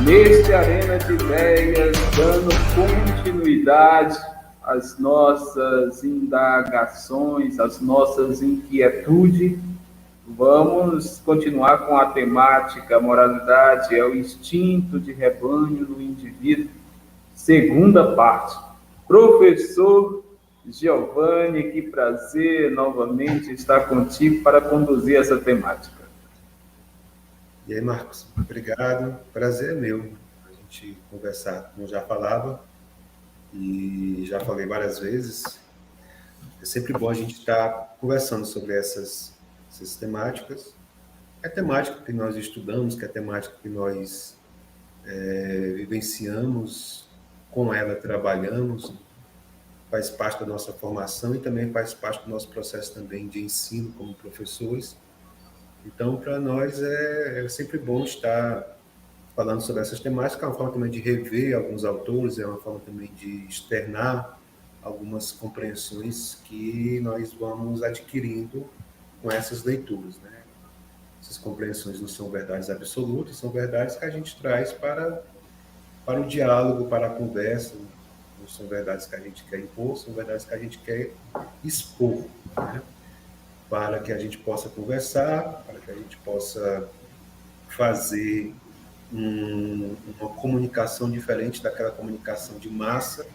neste Arena de Ideias, dando continuidade às nossas indagações, às nossas inquietudes. Vamos continuar com a temática moralidade, é o instinto de rebanho no indivíduo, segunda parte. Professor Giovanni, que prazer novamente estar contigo para conduzir essa temática. E aí, Marcos, obrigado, prazer é meu a gente conversar, como eu já falava e já falei várias vezes, é sempre bom a gente estar conversando sobre essas temáticas, que é a temática que nós estudamos, que é a temática que nós vivenciamos, com ela trabalhamos, faz parte da nossa formação e também faz parte do nosso processo também de ensino como professores. Então, para nós é sempre bom estar falando sobre essas temáticas, é uma forma também de rever alguns autores, é uma forma também de externar algumas compreensões que nós vamos adquirindo com essas leituras, né? Essas compreensões não são verdades absolutas, são verdades que a gente traz para o diálogo, para a conversa, não são verdades que a gente quer impor, são verdades que a gente quer expor, né? Para que a gente possa conversar, para que a gente possa fazer uma comunicação diferente daquela comunicação de massa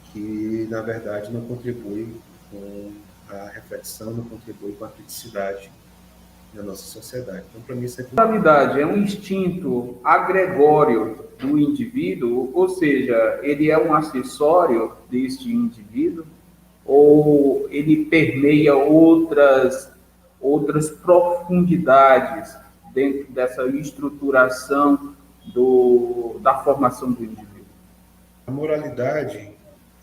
que, na verdade, não contribui com a reflexão, não contribui com a criticidade na nossa sociedade. Então, para mim, isso é... A moralidade é um instinto agregório do indivíduo, ou seja, ele é um acessório deste indivíduo, ou ele permeia outras profundidades dentro dessa estruturação da formação do indivíduo. A moralidade,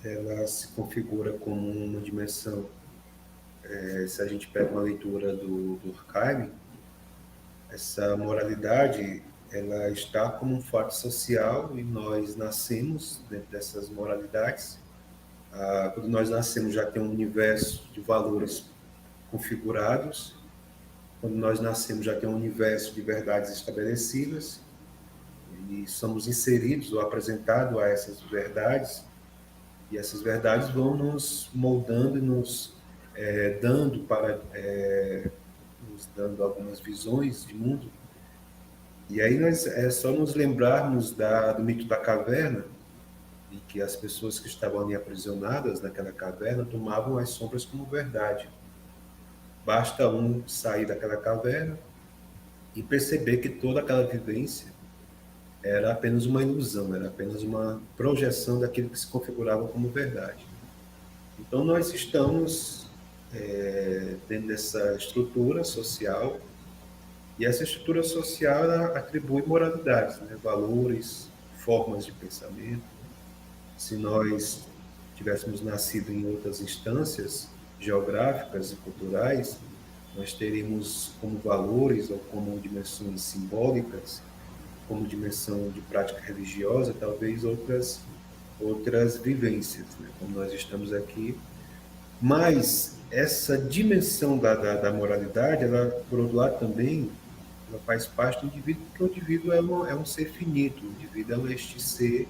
ela se configura como uma dimensão, se a gente pega uma leitura do Durkheim, essa moralidade, ela está como um fato social e nós nascemos dentro dessas moralidades. Quando nós nascemos já tem um universo de valores configurados. Quando nós nascemos já tem um universo de verdades estabelecidas e somos inseridos ou apresentados a essas verdades, e essas verdades vão nos moldando e nos nos dando algumas visões de mundo. E aí é só nos lembrarmos do mito da caverna, e que as pessoas que estavam ali aprisionadas naquela caverna tomavam as sombras como verdade. Basta um sair daquela caverna e perceber que toda aquela vivência era apenas uma ilusão, era apenas uma projeção daquilo que se configurava como verdade. Então nós estamos dentro dessa estrutura social, e essa estrutura social ela atribui moralidades, né? Valores, formas de pensamento. Se nós tivéssemos nascido em outras instâncias geográficas e culturais, nós teríamos como valores ou como dimensões simbólicas, como dimensão de prática religiosa, talvez outras vivências, né? Como nós estamos aqui. Mas essa dimensão da moralidade, ela, por outro lado, também ela faz parte do indivíduo, porque o indivíduo é um ser finito, o indivíduo é este ser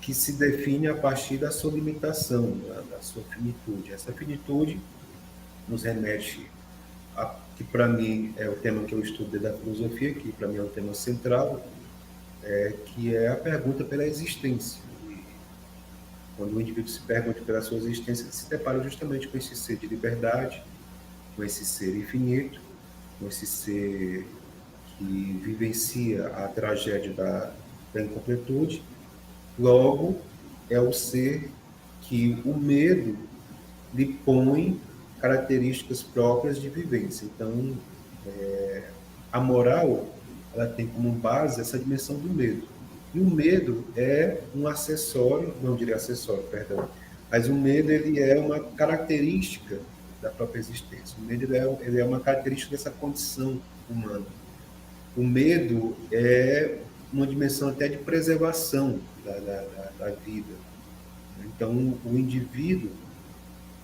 que se define a partir da sua limitação, da sua finitude. Essa finitude nos remete a, que para mim é o tema que eu estudo da filosofia, que para mim é o tema central, que é a pergunta pela existência. E quando o indivíduo se pergunta pela sua existência, ele se depara justamente com esse ser de liberdade, com esse ser infinito, com esse ser que vivencia a tragédia da incompletude. Logo, é o ser que o medo lhe põe características próprias de vivência. Então, a moral, ela tem como base essa dimensão do medo. E o medo é um acessório, não diria acessório, perdão, mas o medo ele é uma característica da própria existência. O medo ele é uma característica dessa condição humana. O medo é uma dimensão até de preservação da vida. Então, o indivíduo,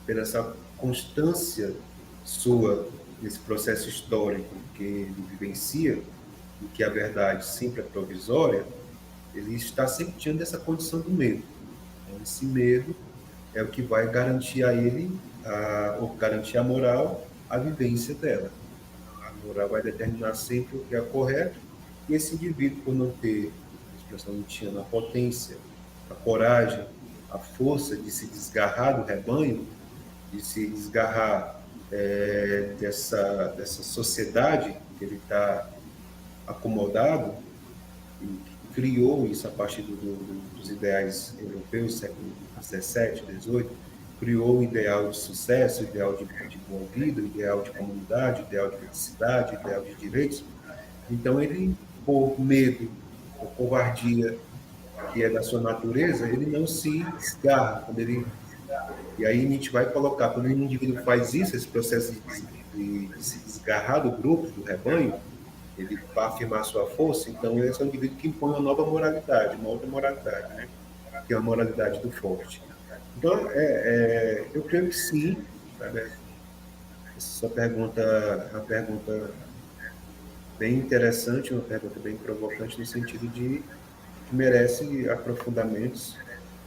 pela essa constância sua nesse processo histórico que ele vivencia, e que a verdade sempre é provisória, ele está sempre diante dessa condição do medo. Então, esse medo é o que vai garantir a ele, ou garantir a moral, a vivência dela. A moral vai determinar sempre o que é correto, e esse indivíduo, por não ter, a expressão não tinha, a potência, a coragem, a força de se desgarrar do rebanho, de se desgarrar dessa sociedade que ele está acomodado, e criou isso a partir dos ideais europeus, século XVII, XVIII, criou o ideal de sucesso, o ideal de boa vida, o ideal de comunidade, o ideal de felicidade, o ideal de direitos. Então, ele, por medo, por covardia, que é da sua natureza, ele não se desgarra. E aí a gente vai colocar, quando o indivíduo faz isso, esse processo de se desgarrar do grupo, do rebanho, ele para afirmar sua força, então esse é um indivíduo que impõe uma nova moralidade, uma outra moralidade, né? Que é a moralidade do forte. Então, eu creio que sim, sabe? Essa sua pergunta é uma pergunta bem interessante, uma pergunta bem provocante, no sentido que merece aprofundamentos,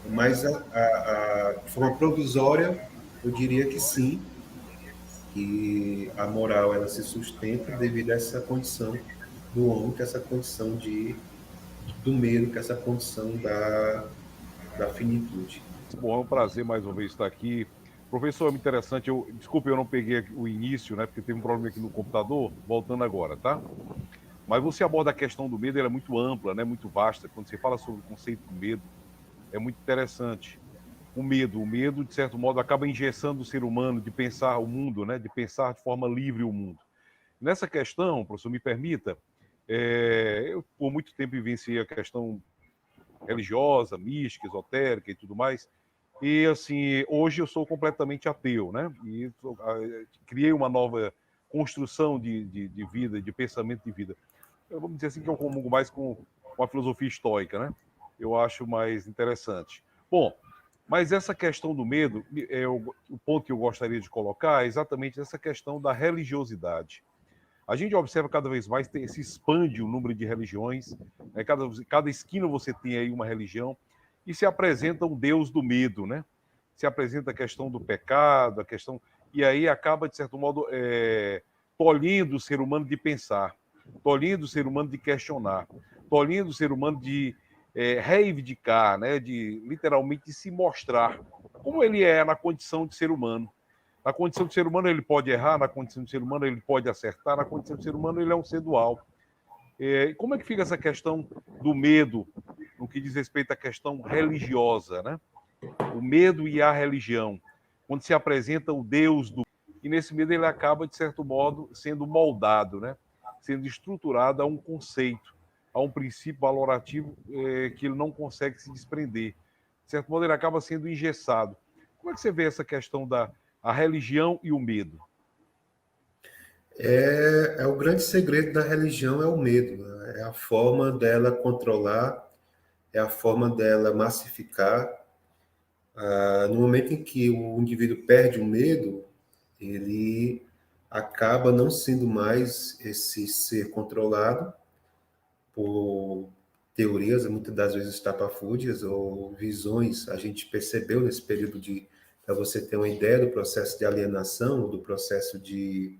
mas de forma provisória, eu diria que sim, que a moral ela se sustenta devido a essa condição do homem, que é essa condição do medo, que é essa condição da finitude. Bom, é um prazer mais uma vez estar aqui. Professor, é muito interessante. Desculpe, eu não peguei o início, né? Porque teve um problema aqui no computador. Voltando agora, tá? Mas você aborda a questão do medo, ela é muito ampla, né? Muito vasta. Quando você fala sobre o conceito do medo, é muito interessante. O medo, de certo modo, acaba engessando o ser humano de pensar o mundo, né? De pensar de forma livre o mundo. Nessa questão, professor, me permita, eu por muito tempo vivenciei a questão religiosa, mística, esotérica e tudo mais. E assim, hoje eu sou completamente ateu, né? E criei uma nova construção de vida, de pensamento de vida. Eu vou dizer assim que eu comungo mais com a filosofia estoica, né? Eu acho mais interessante. Bom, mas essa questão do medo, o ponto que eu gostaria de colocar é exatamente essa questão da religiosidade. A gente observa cada vez mais, se expande o número de religiões, né? Cada esquina você tem aí uma religião, e se apresenta um Deus do medo, né? Se apresenta a questão do pecado, a questão... E aí acaba, de certo modo, tolhindo o ser humano de pensar, tolhindo o ser humano de questionar, tolhindo o ser humano de reivindicar, né? De literalmente se mostrar como ele é na condição de ser humano. Na condição de ser humano ele pode errar, na condição de ser humano ele pode acertar, na condição de ser humano ele é um ser dual. Como é que fica essa questão do medo no que diz respeito à questão religiosa, né? O medo e a religião, quando se apresenta o Deus do... E nesse medo ele acaba, de certo modo, sendo moldado, né? Sendo estruturado a um conceito, a um princípio valorativo que ele não consegue se desprender. De certo modo ele acaba sendo engessado. Como é que você vê essa questão da a religião e o medo? O grande segredo da religião é o medo, né? É a forma dela controlar, é a forma dela massificar. No momento em que o indivíduo perde o medo, ele acaba não sendo mais esse ser controlado por teorias, muitas das vezes estapafúrdias ou visões. A gente percebeu nesse período para você ter uma ideia do processo de alienação, do processo de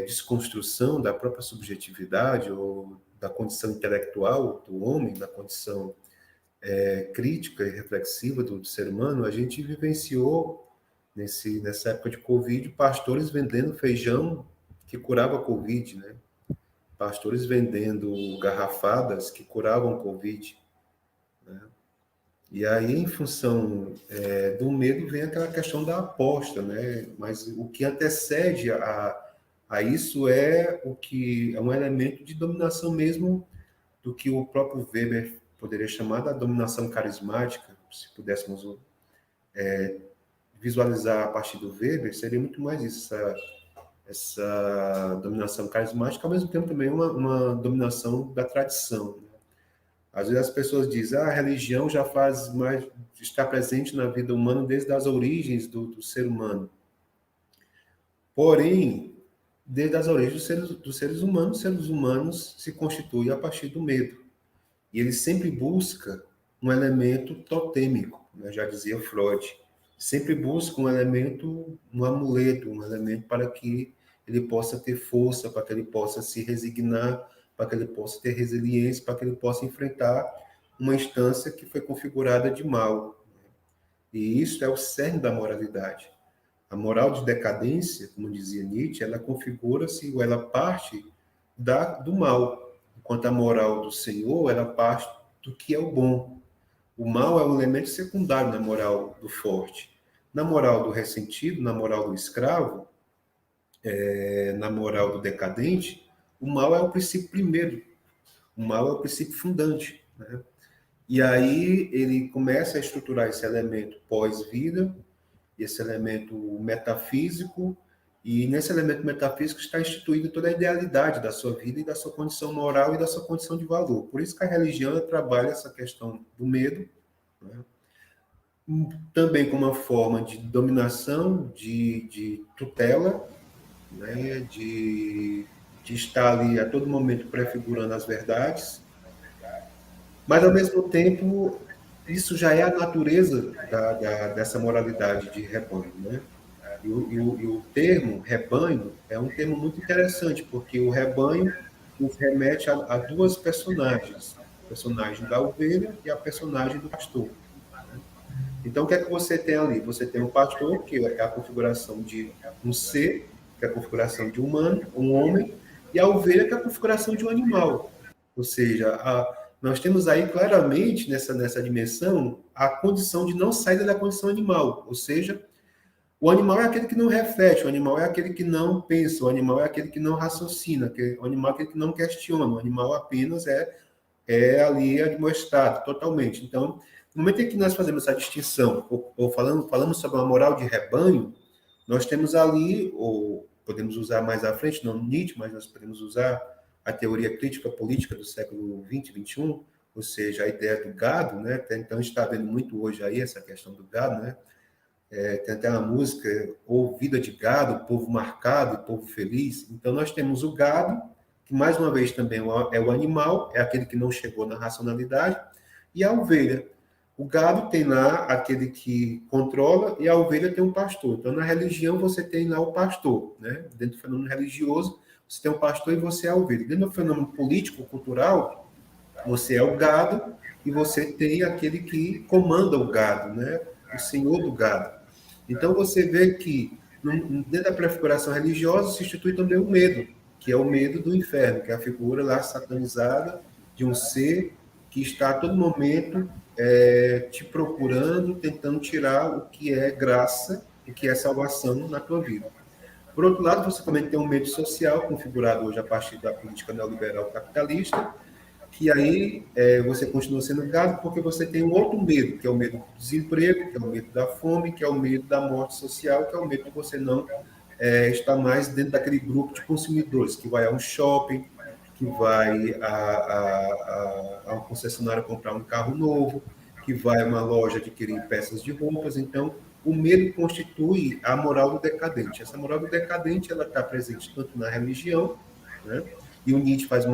desconstrução da própria subjetividade ou da condição intelectual do homem, da condição crítica e reflexiva do ser humano. A gente vivenciou, nessa época de Covid, pastores vendendo feijão que curava Covid, né? Pastores vendendo garrafadas que curavam Covid, né? E aí, em função do medo, vem aquela questão da aposta, né? Mas o que antecede a isso é um elemento de dominação mesmo, do que o próprio Weber poderia chamar da dominação carismática. Se pudéssemos visualizar a partir do Weber, seria muito mais isso, essa dominação carismática, ao mesmo tempo também uma dominação da tradição, né? Às vezes as pessoas dizem, a religião já faz mais, está presente na vida humana desde as origens do ser humano. Porém, desde as origens dos seres humanos. Os seres humanos se constituem a partir do medo. E ele sempre busca um elemento totêmico, né? Já dizia Freud. Sempre busca um elemento, um amuleto, um elemento para que ele possa ter força, para que ele possa se resignar, para que ele possa ter resiliência, para que ele possa enfrentar uma instância que foi configurada de mal. E isso é o cerne da moralidade. A moral de decadência, como dizia Nietzsche, ela configura-se, ou ela parte do mal, enquanto a moral do Senhor, ela parte do que é o bom. O mal é um elemento secundário na moral do forte. Na moral do ressentido, na moral do escravo, na moral do decadente, o mal é o princípio primeiro, o mal é o princípio fundante, né? E aí ele começa a estruturar esse elemento pós-vida, esse elemento metafísico, e nesse elemento metafísico está instituída toda a idealidade da sua vida e da sua condição moral e da sua condição de valor. Por isso que a religião trabalha essa questão do medo, né? Também como uma forma de dominação, de tutela, né? de estar ali a todo momento prefigurando as verdades, mas ao mesmo tempo isso já é a natureza dessa moralidade de rebanho, né? E o termo rebanho é um termo muito interessante, porque o rebanho nos remete a duas personagens, a personagem da ovelha e a personagem do pastor. Então, o que é que você tem ali? Você tem o pastor, que é a configuração de um ser, que é a configuração de humano, um homem, e a ovelha, que é a configuração de um animal. Ou seja, nós temos aí claramente, nessa dimensão, a condição de não saída da condição animal. Ou seja, o animal é aquele que não reflete, o animal é aquele que não pensa, o animal é aquele que não raciocina, o animal é aquele que não questiona, o animal apenas é ali admoestado totalmente. Então, no momento em que nós fazemos essa distinção, ou falamos sobre uma moral de rebanho, nós temos ali, ou podemos usar mais à frente, não Nietzsche, mas nós podemos usar a teoria crítica política do século XX, XXI, ou seja, a ideia do gado, né? Então, está vendo muito hoje aí essa questão do gado, né? Tem até uma música, ou vida de gado, povo marcado e povo feliz. Então, nós temos o gado, que mais uma vez também é o animal, é aquele que não chegou na racionalidade, e a ovelha. O gado tem lá aquele que controla e a ovelha tem um pastor. Então, na religião, você tem lá o pastor, né? Dentro do fenômeno religioso, você tem o pastor e você é a ovelha. Dentro do fenômeno político-cultural, você é o gado e você tem aquele que comanda o gado, né? O senhor do gado. Então, você vê que, dentro da prefiguração religiosa, se institui também o medo, que é o medo do inferno, que é a figura lá satanizada de um ser que está a todo momento te procurando, tentando tirar o que é graça, o que é salvação na tua vida. Por outro lado, você também tem um medo social, configurado hoje a partir da política neoliberal capitalista, que aí você continua sendo gado porque você tem um outro medo, que é o medo do desemprego, que é o medo da fome, que é o medo da morte social, que é o medo de você não estar mais dentro daquele grupo de consumidores, que vai a um shopping, que vai a um concessionário comprar um carro novo, que vai a uma loja adquirir peças de roupas. Então, o medo constitui a moral do decadente. Essa moral do decadente ela está presente tanto na religião, né? E o Nietzsche faz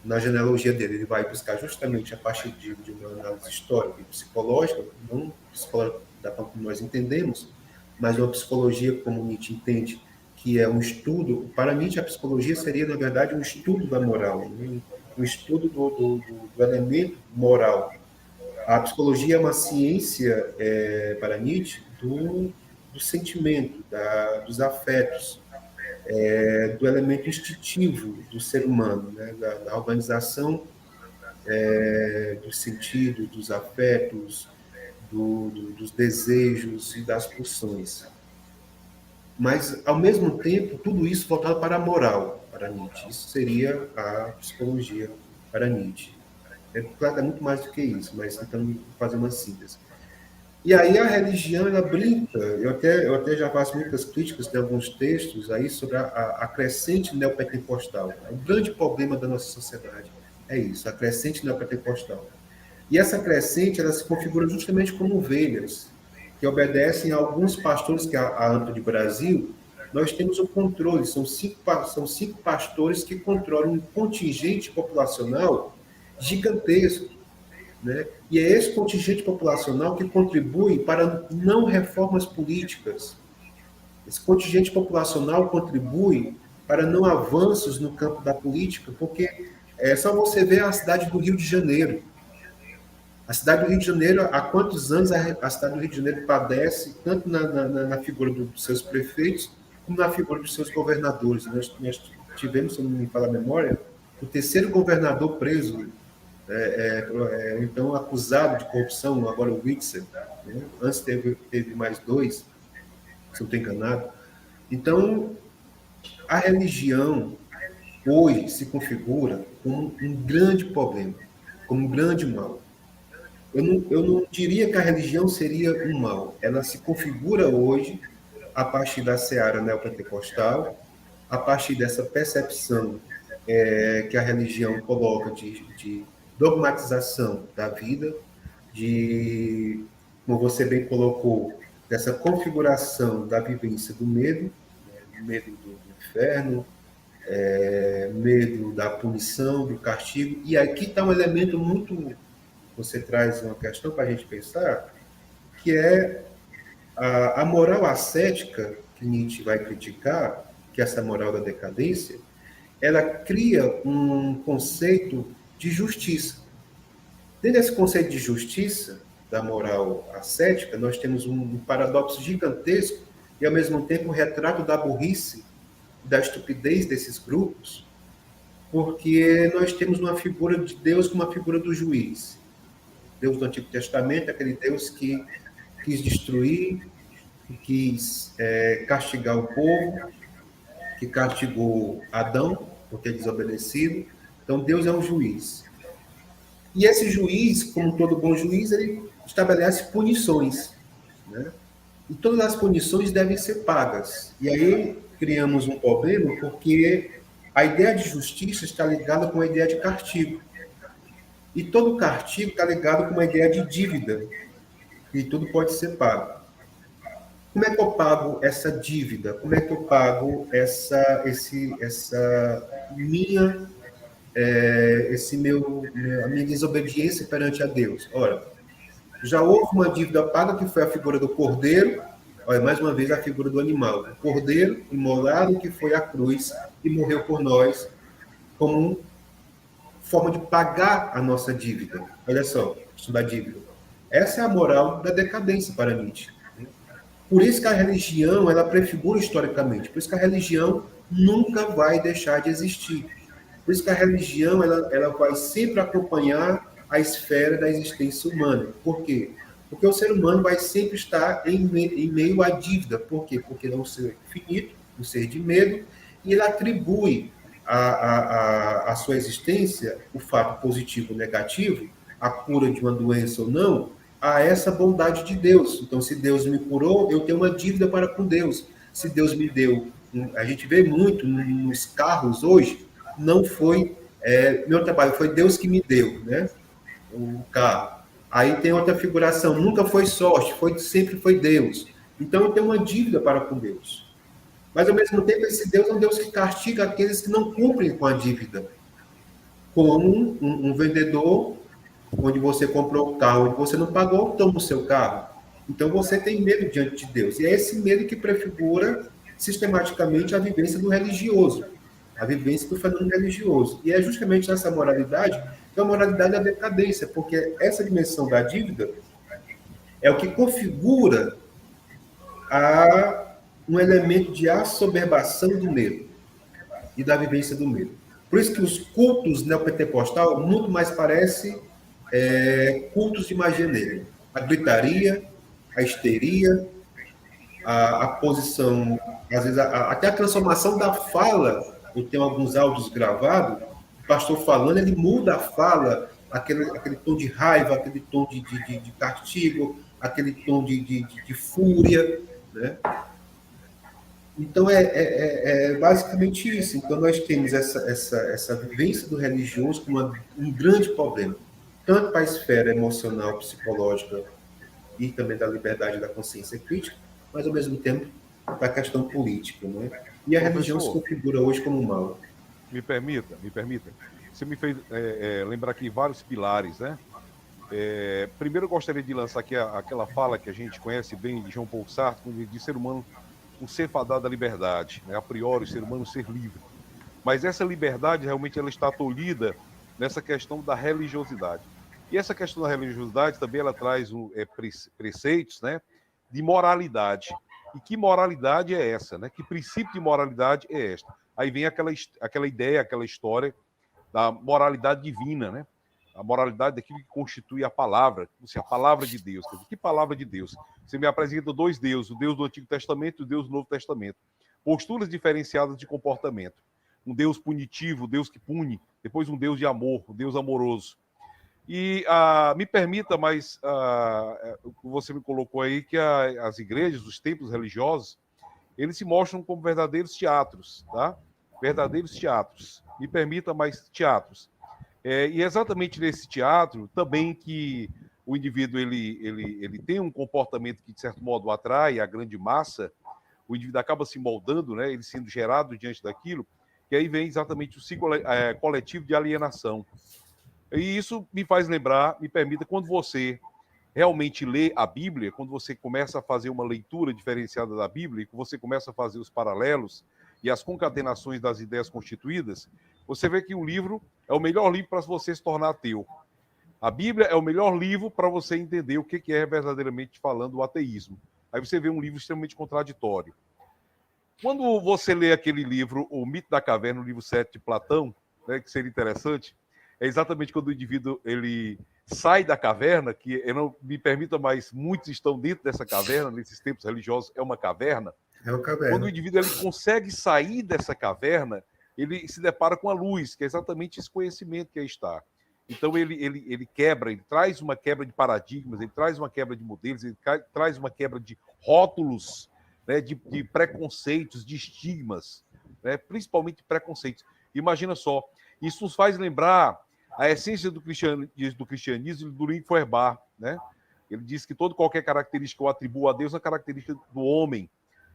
na genealogia dele, ele vai buscar justamente a partir de uma análise histórica e psicológica, não psicológica da forma como nós entendemos, mas uma psicologia como Nietzsche entende, que é um estudo. Para Nietzsche, a psicologia seria, na verdade, um estudo da moral, né? Um estudo do elemento moral. A psicologia é uma ciência, para Nietzsche, do sentimento, dos afetos, do elemento instintivo do ser humano, né? Da organização dos sentidos, dos afetos, dos desejos e das pulsões. Mas, ao mesmo tempo, tudo isso voltado para a moral, para Nietzsche. Isso seria a psicologia para Nietzsche. Trata muito mais do que isso, mas tentando fazer uma síntese. E aí a religião, ela brinca, eu até já faço muitas críticas em alguns textos aí sobre a crescente neopentecostal. O grande problema da nossa sociedade é isso, a crescente neopentecostal. E essa crescente, ela se configura justamente como ovelhas, que obedecem a alguns pastores, que é a AMPA de Brasil, nós temos o controle, são cinco pastores que controlam um contingente populacional gigantesco, né? E é esse contingente populacional que contribui para não reformas políticas. Esse contingente populacional contribui para não avanços no campo da política, porque é só você ver a cidade do Rio de Janeiro. A cidade do Rio de Janeiro, há quantos anos a cidade do Rio de Janeiro padece, tanto na figura dos seus prefeitos, como na figura dos seus governadores. Nós tivemos, se não me falha a memória, o terceiro governador preso, então acusado de corrupção, agora o Witzel, né? Antes teve mais dois, se eu estou enganado. Então, a religião hoje se configura como um grande problema, como um grande mal. Eu não diria que a religião seria um mal. Ela se configura hoje a partir da seara neopentecostal, a partir dessa percepção que a religião coloca de dogmatização da vida, de, como você bem colocou, dessa configuração da vivência do medo, né? Medo do inferno, medo da punição, do castigo. E aqui está um elemento muito... Você traz uma questão para a gente pensar, que é a moral ascética, que Nietzsche vai criticar, que é essa moral da decadência, ela cria um conceito de justiça. Dentro desse conceito de justiça, da moral ascética, nós temos um paradoxo gigantesco e, ao mesmo tempo, um retrato da burrice, da estupidez desses grupos, porque nós temos uma figura de Deus como uma figura do juiz. Deus do Antigo Testamento, aquele Deus que quis destruir, que quis castigar o povo, que castigou Adão por ter desobedecido. Então, Deus é um juiz. E esse juiz, como todo bom juiz, ele estabelece punições, né? E todas as punições devem ser pagas. E aí criamos um problema, porque a ideia de justiça está ligada com a ideia de castigo. E todo castigo está ligado com uma ideia de dívida, e tudo pode ser pago. Como é que eu pago essa dívida? Como é que eu pago a minha desobediência perante a Deus? Ora, já houve uma dívida paga, que foi a figura do cordeiro, olha, mais uma vez a figura do animal, o cordeiro imolado que foi à cruz e morreu por nós, como forma de pagar a nossa dívida. Olha só, isso da dívida. Essa é a moral da decadência para Nietzsche. Por isso que a religião, ela prefigura historicamente. Por isso que a religião nunca vai deixar de existir. Por isso que a religião, ela vai sempre acompanhar a esfera da existência humana. Por quê? Porque o ser humano vai sempre estar em meio à dívida. Por quê? Porque ele é um ser finito, um ser de medo, e ele atribui a sua existência, o fato positivo ou negativo, a cura de uma doença ou não, a essa bondade de Deus. Então, se Deus me curou, eu tenho uma dívida para com Deus. Se Deus me deu, a gente vê muito nos carros hoje, não foi meu trabalho, foi Deus que me deu, né? O carro. Aí tem outra figuração, nunca foi sorte, sempre foi Deus. Então, eu tenho uma dívida para com Deus. Mas, ao mesmo tempo, esse Deus é um Deus que castiga aqueles que não cumprem com a dívida. Como um vendedor, onde você comprou o carro, onde você não pagou, toma o seu carro. Então, você tem medo diante de Deus. E é esse medo que prefigura sistematicamente a vivência do religioso, a vivência do fenômeno religioso. E é justamente essa moralidade que é a moralidade da decadência, porque essa dimensão da dívida é o que configura um elemento de assoberbação do medo e da vivência do medo. Por isso que os cultos neopentecostal muito mais parecem cultos de magia negra. A gritaria, a histeria, a posição, às vezes até a transformação da fala. Eu tenho alguns áudios gravados, o pastor falando, ele muda a fala, aquele tom de raiva, aquele tom de castigo, aquele tom de fúria, né? Então, é basicamente isso. Então, nós temos essa vivência do religioso como um grande problema, tanto para a esfera emocional, psicológica e também da liberdade da consciência crítica, mas, ao mesmo tempo, para a questão política, não é? E a religião se configura hoje como mal. Me permita. Você me fez lembrar aqui vários pilares, né? Primeiro, eu gostaria de lançar aqui aquela fala que a gente conhece bem de Jean Paul Sartre, quando ele diz ser humano um ser fadado à liberdade, né? A priori, o ser humano ser livre. Mas essa liberdade, realmente, ela está tolhida nessa questão da religiosidade. E essa questão da religiosidade também ela traz preceitos, né, de moralidade. E que moralidade é essa? Né? Que princípio de moralidade é esta? Aí vem aquela ideia, aquela história da moralidade divina, né? A moralidade daquilo que constitui a palavra de Deus. Quer dizer, que palavra de Deus? Você me apresenta dois deuses, o Deus do Antigo Testamento e o Deus do Novo Testamento. Posturas diferenciadas de comportamento. Um Deus punitivo, um Deus que pune, depois um Deus de amor, um Deus amoroso. E me permita, mas você me colocou aí que as igrejas, os templos religiosos, eles se mostram como verdadeiros teatros, tá? Verdadeiros teatros. Me permita, mas teatros. E é exatamente nesse teatro também que o indivíduo ele tem um comportamento que, de certo modo, atrai a grande massa, o indivíduo acaba se moldando, né? Ele sendo gerado diante daquilo, que aí vem exatamente o ciclo coletivo de alienação. E isso me faz lembrar, me permita, quando você realmente lê a Bíblia, quando você começa a fazer uma leitura diferenciada da Bíblia, e você começa a fazer os paralelos e as concatenações das ideias constituídas, você vê que o livro é o melhor livro para você se tornar ateu. A Bíblia é o melhor livro para você entender o que é verdadeiramente falando o ateísmo. Aí você vê um livro extremamente contraditório. Quando você lê aquele livro, O Mito da Caverna, o livro 7 de Platão, né, que seria interessante, é exatamente quando o indivíduo ele sai da caverna, que eu não me permita, mas muitos estão dentro dessa caverna, nesses tempos religiosos, é uma caverna. É uma caverna. Quando o indivíduo ele consegue sair dessa caverna, ele se depara com a luz, que é exatamente esse conhecimento que aí está. Então ele quebra, ele traz uma quebra de paradigmas, ele traz uma quebra de modelos, ele traz uma quebra de rótulos, né, de preconceitos, de estigmas, né, principalmente preconceitos. Imagina só, isso nos faz lembrar a essência do cristianismo do Luiz Feuerbach, né? Ele diz que qualquer característica que eu atribuo a Deus é uma característica do homem.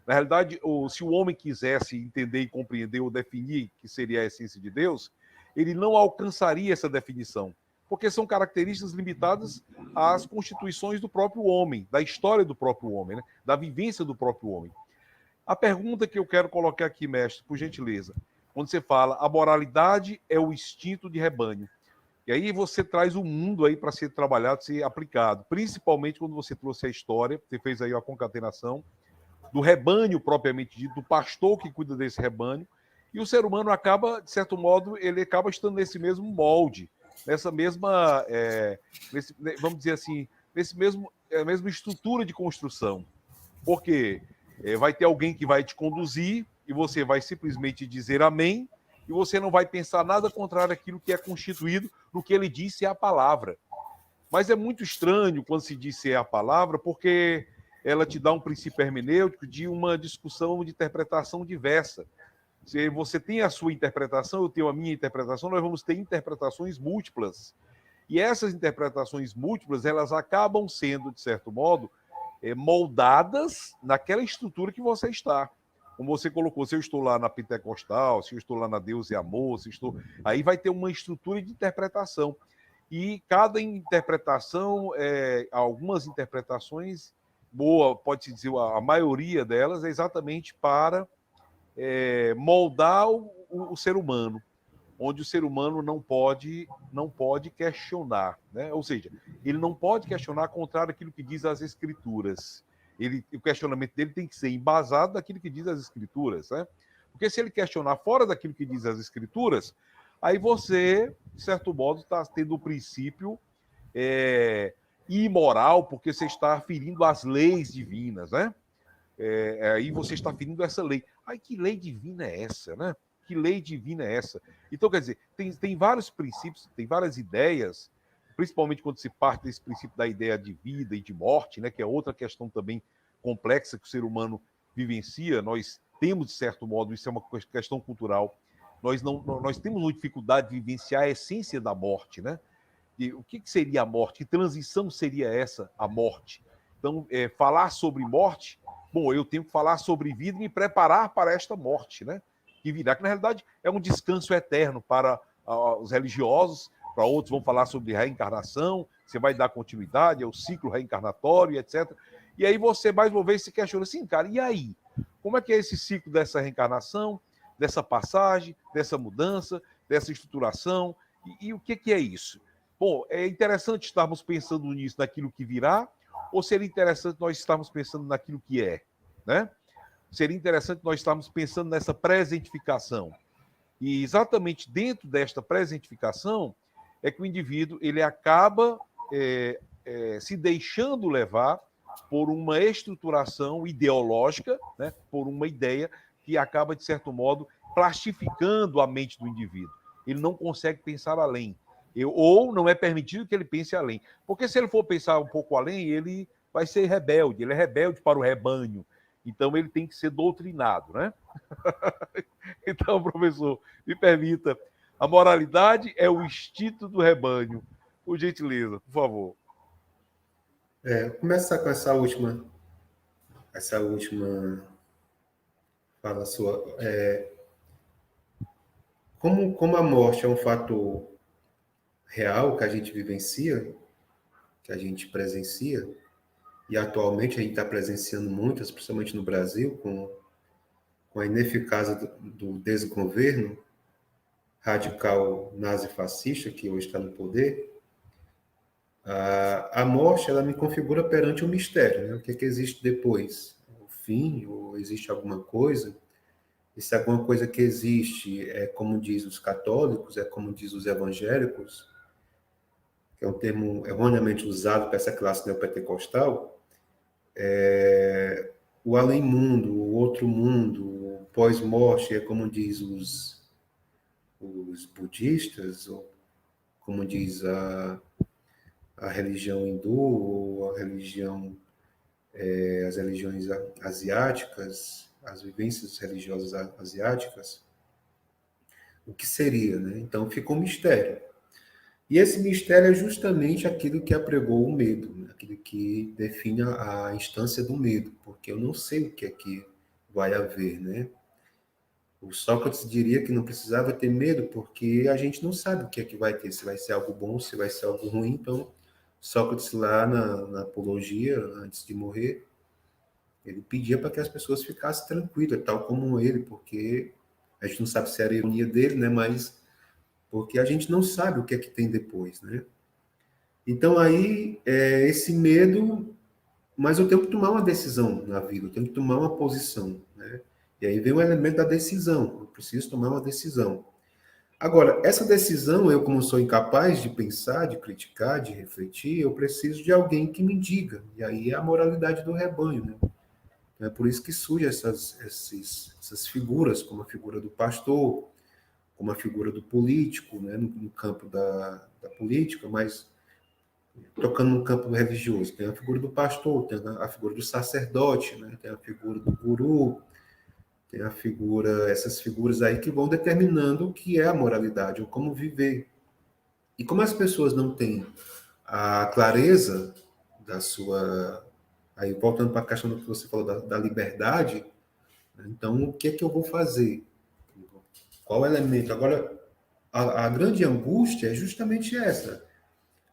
Na realidade, se o homem quisesse entender e compreender ou definir que seria a essência de Deus, ele não alcançaria essa definição, porque são características limitadas às constituições do próprio homem, da história do próprio homem, né? Da vivência do próprio homem. A pergunta que eu quero colocar aqui, mestre, por gentileza, quando você fala a moralidade é o instinto de rebanho, e aí você traz o mundo aí para ser trabalhado, ser aplicado, principalmente quando você trouxe a história, você fez aí a concatenação do rebanho propriamente dito, do pastor que cuida desse rebanho, e o ser humano acaba, de certo modo, ele acaba estando nesse mesmo molde, nessa mesma, vamos dizer assim, mesma estrutura de construção. Porque vai ter alguém que vai te conduzir e você vai simplesmente dizer amém, e você não vai pensar nada contrário àquilo que é constituído no que ele disse é a palavra. Mas é muito estranho quando se diz é a palavra, porque ela te dá um princípio hermenêutico de uma discussão de interpretação diversa. Se você tem a sua interpretação, eu tenho a minha interpretação, nós vamos ter interpretações múltiplas. E essas interpretações múltiplas, elas acabam sendo, de certo modo, moldadas naquela estrutura que você está. Como você colocou, se eu estou lá na pentecostal, se eu estou lá na Deus e Amor, aí vai ter uma estrutura de interpretação. E cada interpretação, algumas interpretações, pode-se dizer, a maioria delas é exatamente para moldar o ser humano, onde o ser humano não pode questionar, né? Ou seja, ele não pode questionar contrário àquilo que diz as Escrituras. O questionamento dele tem que ser embasado daquilo que diz as Escrituras, né? Porque se ele questionar fora daquilo que diz as Escrituras, aí você, de certo modo, está tendo o princípio imoral, porque você está ferindo as leis divinas, né? Aí você está ferindo essa lei. Ai, que lei divina é essa, né? Que lei divina é essa? Então, quer dizer, tem vários princípios, tem várias ideias, principalmente quando se parte desse princípio da ideia de vida e de morte, né, que é outra questão também complexa que o ser humano vivencia. Nós temos, de certo modo, isso é uma questão cultural, nós temos uma dificuldade de vivenciar a essência da morte, né? E o que seria a morte? Que transição seria essa, a morte? Então, falar sobre morte bom, eu tenho que falar sobre vida e me preparar para esta morte, né? Que virá, que na realidade é um descanso eterno para os religiosos, para outros vão falar sobre reencarnação, você vai dar continuidade, é o ciclo reencarnatório, etc. E aí você, mais uma vez, se questiona assim, cara, e aí? Como é que é esse ciclo dessa reencarnação, dessa passagem, dessa mudança, dessa estruturação? E o que é isso? Bom, é interessante estarmos pensando nisso, naquilo que virá, ou seria interessante nós estarmos pensando naquilo que é, né? Seria interessante nós estarmos pensando nessa presentificação. E exatamente dentro desta presentificação é que o indivíduo ele acaba se deixando levar por uma estruturação ideológica, né? Por uma ideia que acaba, de certo modo, plastificando a mente do indivíduo. Ele não consegue pensar além. Ou não é permitido que ele pense além. Porque se ele for pensar um pouco além, ele vai ser rebelde. Ele é rebelde para o rebanho. Então ele tem que ser doutrinado, né? Então, professor, me permita. A moralidade é o instinto do rebanho. Por gentileza, por favor. Começar com essa última fala sua. Como a morte é um fator real que a gente vivencia, que a gente presencia, e atualmente a gente está presenciando muitas, principalmente no Brasil, com a ineficácia do desgoverno radical nazi-fascista que hoje está no poder, a morte ela me configura perante o mistério, né? O que existe depois? O fim? Ou existe alguma coisa? E se alguma coisa que existe é como diz os católicos, é como diz os evangélicos, que é um termo erroneamente usado para essa classe neopentecostal, o além-mundo, o outro mundo, o pós-morte, é como diz os budistas, ou como diz a religião hindu, ou a religião, as religiões asiáticas, as vivências religiosas asiáticas, o que seria, né? Então fica um mistério. E esse mistério é justamente aquilo que apregou o medo, né? Aquilo que define a instância do medo, porque eu não sei o que é que vai haver, né? O Sócrates diria que não precisava ter medo, porque a gente não sabe o que é que vai ter, se vai ser algo bom, se vai ser algo ruim. Então, Sócrates lá na Apologia, antes de morrer, ele pedia para que as pessoas ficassem tranquilas, tal como ele, porque a gente não sabe se era a ironia dele, né? Mas porque a gente não sabe o que é que tem depois, né? Então aí esse medo, mas eu tenho que tomar uma decisão na vida, eu tenho que tomar uma posição, né? E aí vem o elemento da decisão, eu preciso tomar uma decisão. Agora, essa decisão, eu como sou incapaz de pensar, de criticar, de refletir, eu preciso de alguém que me diga, e aí é a moralidade do rebanho, né? É por isso que surgem essas figuras, como a figura do pastor, como a figura do político, né, no campo da política, mas tocando no campo religioso. Tem a figura do pastor, tem a figura do sacerdote, né, tem a figura do guru, tem essas figuras aí que vão determinando o que é a moralidade, ou como viver. E como as pessoas não têm a clareza da sua... Aí, voltando para a questão do que você falou da liberdade, né, então, o que é que eu vou fazer? Qual elemento? Agora, a grande angústia é justamente essa.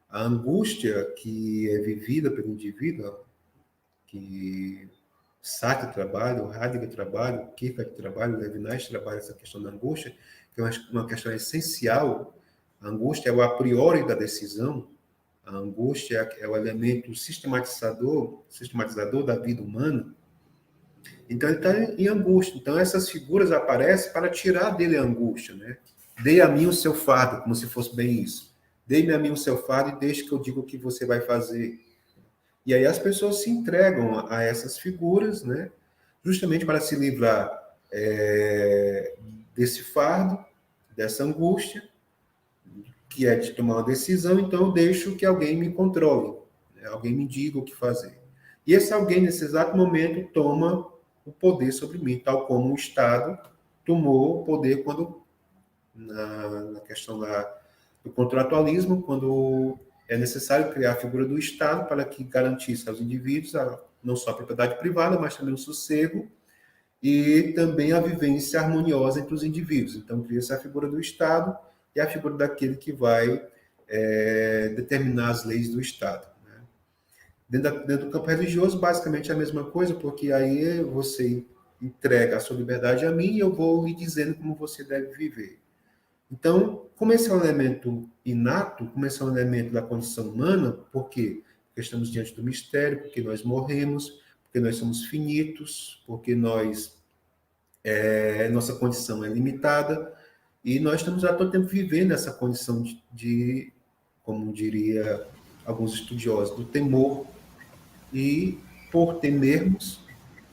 A angústia que é vivida pelo indivíduo, que Sartre trabalha, o Heidegger trabalha, o Kierkegaard trabalha, o Levinas trabalha essa questão da angústia, que é uma questão essencial. A angústia é o a priori da decisão, a angústia é o elemento sistematizador da vida humana. Então, ele está em angústia. Então, essas figuras aparecem para tirar dele a angústia, né? Dê a mim o seu fardo, como se fosse bem isso. Dê-me a mim o seu fardo e deixe que eu diga o que você vai fazer. E aí as pessoas se entregam a essas figuras, né? Justamente para se livrar desse fardo, dessa angústia, que é de tomar uma decisão, então eu deixo que alguém me controle, né? Alguém me diga o que fazer. E esse alguém, nesse exato momento, toma o poder sobre mim, tal como o Estado tomou o poder quando, na questão do contratualismo, quando é necessário criar a figura do Estado para que garantisse aos indivíduos não só a propriedade privada, mas também o sossego e também a vivência harmoniosa entre os indivíduos. Então, cria-se a figura do Estado e a figura daquele que vai determinar as leis do Estado. Né? Dentro do campo religioso, basicamente é a mesma coisa, porque aí você entrega a sua liberdade a mim e eu vou lhe dizendo como você deve viver. Então, como esse é um elemento inato, como esse é um elemento da condição humana, por quê? Porque estamos diante do mistério, porque nós morremos, porque nós somos finitos, porque nossa condição é limitada, e nós estamos a todo tempo vivendo essa condição de, como diria alguns estudiosos, do temor, e por temermos,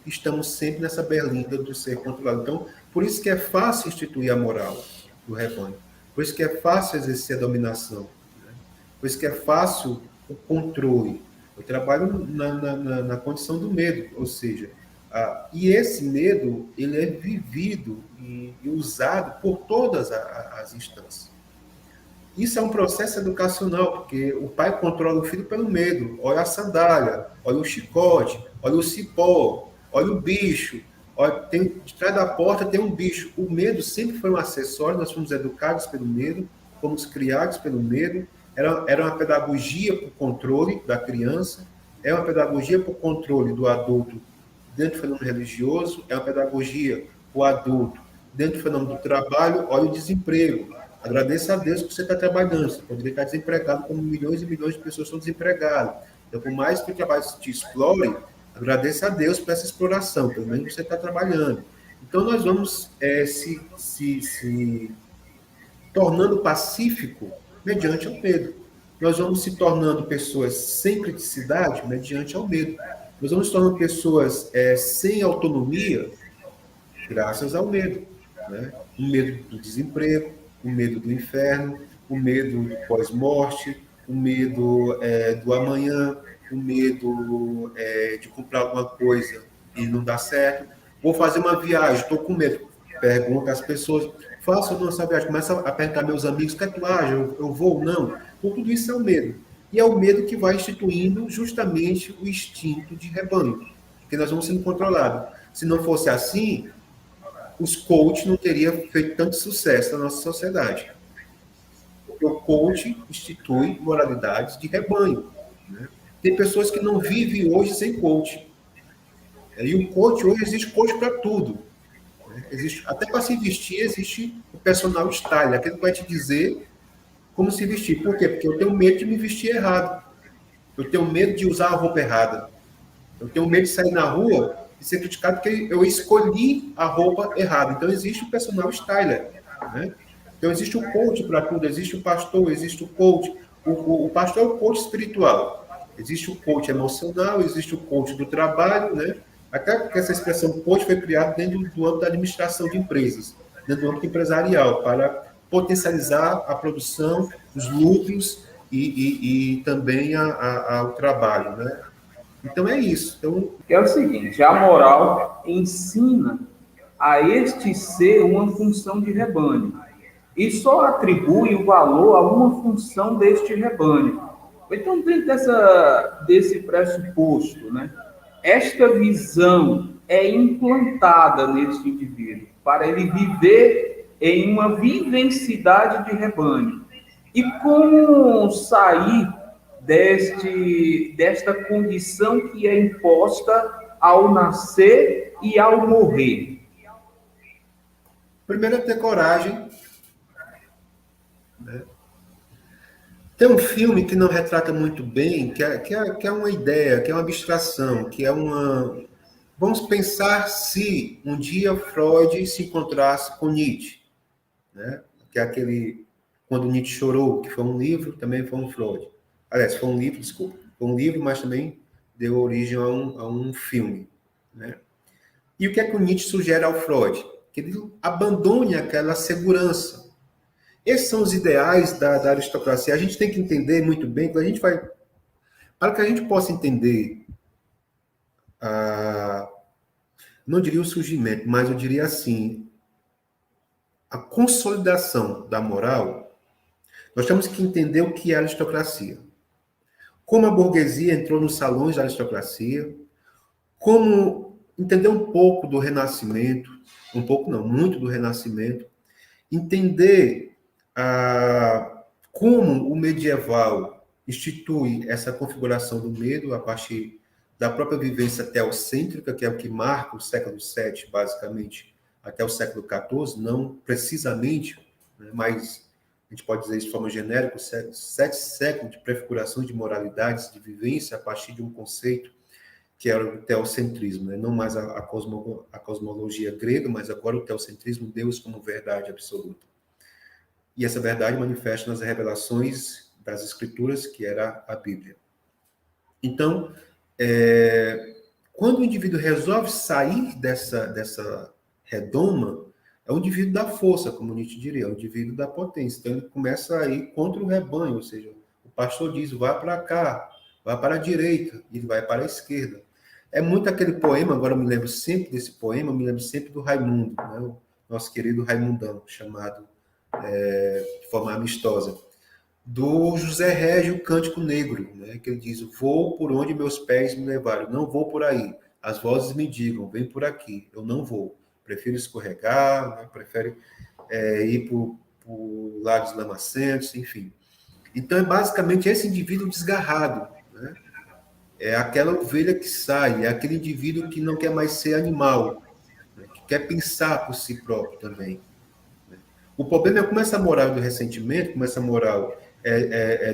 estamos sempre nessa berlinda do ser controlado. Então, por isso que é fácil instituir a moral do rebanho, por isso que é fácil exercer a dominação, né? Por isso que é fácil o controle. Eu trabalho na condição do medo, ou seja, e esse medo ele é vivido e usado por todas as instâncias. Isso é um processo educacional, porque o pai controla o filho pelo medo. Olha a sandália, olha o chicote, olha o cipó, olha o bicho. Olha, de trás da porta tem um bicho. O medo sempre foi um acessório, nós fomos educados pelo medo, fomos criados pelo medo. Era uma pedagogia para o controle da criança, é uma pedagogia para o controle do adulto dentro do fenômeno religioso, é uma pedagogia para o adulto dentro do fenômeno do trabalho. Olha o desemprego. Agradeça a Deus que você está trabalhando. Você poderia estar desempregado, como milhões e milhões de pessoas estão desempregadas. Então, por mais que o trabalho te explore, agradeça a Deus por essa exploração, pelo menos você está trabalhando. Então, nós vamos se tornando pacífico mediante o medo. Nós vamos se tornando pessoas sem criticidade mediante o medo. Nós vamos se tornando pessoas sem autonomia graças ao medo. Né? O medo do desemprego, o medo do inferno, o medo do pós-morte, o medo do amanhã, o medo de comprar alguma coisa e não dar certo. Vou fazer uma viagem, estou com medo. Pergunta às pessoas, faço ou não essa viagem? Começa a perguntar meus amigos, o que é que tu acha? Eu vou ou não? Por tudo isso é o medo. E é o medo que vai instituindo justamente o instinto de rebanho, porque nós vamos sendo controlados. Se não fosse assim, os coaches não teriam feito tanto sucesso na nossa sociedade. Porque o coach institui moralidades de rebanho. Né? Tem pessoas que não vivem hoje sem coach. E o coach, hoje existe coach para tudo. Né? Existe, até para se vestir, existe o personal style, aquele que vai te dizer como se vestir. Por quê? Porque eu tenho medo de me vestir errado. Eu tenho medo de usar a roupa errada. Eu tenho medo de sair na rua e ser criticado porque eu escolhi a roupa errada. Então, existe o personal styler. Né? Então, existe o coach para tudo. Existe o pastor, existe o coach. O pastor é o coach espiritual. Existe o coach emocional, existe o coach do trabalho. Né? Até porque essa expressão coach foi criada dentro do âmbito da administração de empresas, dentro do âmbito empresarial, para potencializar a produção, os lucros e também o trabalho. Né? Então é isso. Então, é o seguinte, a moral ensina a este ser uma função de rebanho e só atribui o valor a uma função deste rebanho. Então, dentro desse pressuposto, né, esta visão é implantada neste indivíduo para ele viver em uma vivencidade de rebanho. E como sair desta condição que é imposta ao nascer e ao morrer? Primeiro é ter coragem. Né? Tem um filme que não retrata muito bem, que é uma ideia, que é uma abstração, que é uma... Vamos pensar se um dia Freud se encontrasse com Nietzsche. Né? Que é aquele... Quando Nietzsche chorou, que foi um livro, também foi um Freud. Aliás, foi um livro, desculpa. Foi um livro, mas também deu origem a um filme. Né? E o que é que o Nietzsche sugere ao Freud? Que ele abandone aquela segurança. Esses são os ideais da aristocracia. A gente tem que entender muito bem, para que a gente possa entender, não diria o surgimento, mas eu diria assim, a consolidação da moral, nós temos que entender o que é aristocracia. Como a burguesia entrou nos salões da aristocracia, como entender um pouco do Renascimento, um pouco não, muito do Renascimento, entender como o medieval institui essa configuração do medo a partir da própria vivência teocêntrica, que é o que marca o século VII, basicamente, até o século XIV, não precisamente, né, mas a gente pode dizer isso de forma genérica, 7 séculos de prefiguração de moralidades, de vivência a partir de um conceito que era o teocentrismo, né? Não mais a cosmologia grega, mas agora o teocentrismo, Deus como verdade absoluta. E essa verdade manifesta nas revelações das Escrituras, que era a Bíblia. Então, quando o indivíduo resolve sair dessa redoma, é o indivíduo da força, como Nietzsche diria, é o indivíduo da potência. Então, ele começa a ir contra o rebanho, ou seja, o pastor diz, vai para cá, vai para a direita, e ele vai para a esquerda. É muito aquele poema, agora eu me lembro sempre desse poema, eu me lembro sempre do Raimundo, né? O nosso querido Raimundão, chamado de forma amistosa, do José Régio Cântico Negro, né? Que ele diz, vou por onde meus pés me levaram, não vou por aí. As vozes me digam, vem por aqui, eu não vou. Prefiro escorregar, né? Prefere ir por lados lamacentos, enfim. Então, é basicamente esse indivíduo desgarrado, né? É aquela ovelha que sai, é aquele indivíduo que não quer mais ser animal, né? Que quer pensar por si próprio também. Né? O problema é como essa moral do ressentimento, como essa moral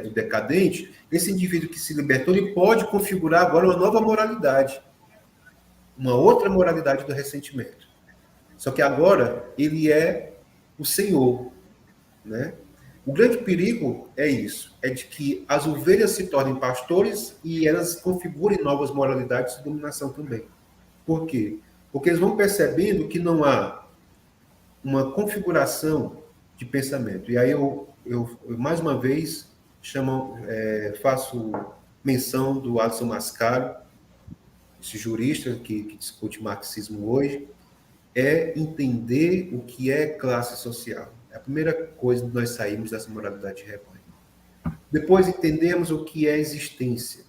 do decadente, esse indivíduo que se libertou, ele pode configurar agora uma nova moralidade, uma outra moralidade do ressentimento. Só que agora ele é o Senhor, né? O grande perigo é isso, é de que as ovelhas se tornem pastores e elas configurem novas moralidades de dominação também. Por quê? Porque eles vão percebendo que não há uma configuração de pensamento. E aí eu mais uma vez faço menção do Alisson Mascaro, esse jurista que discute marxismo hoje, é entender o que é classe social. É a primeira coisa que nós saímos dessa moralidade de rebanho. Depois entendemos o que é existência.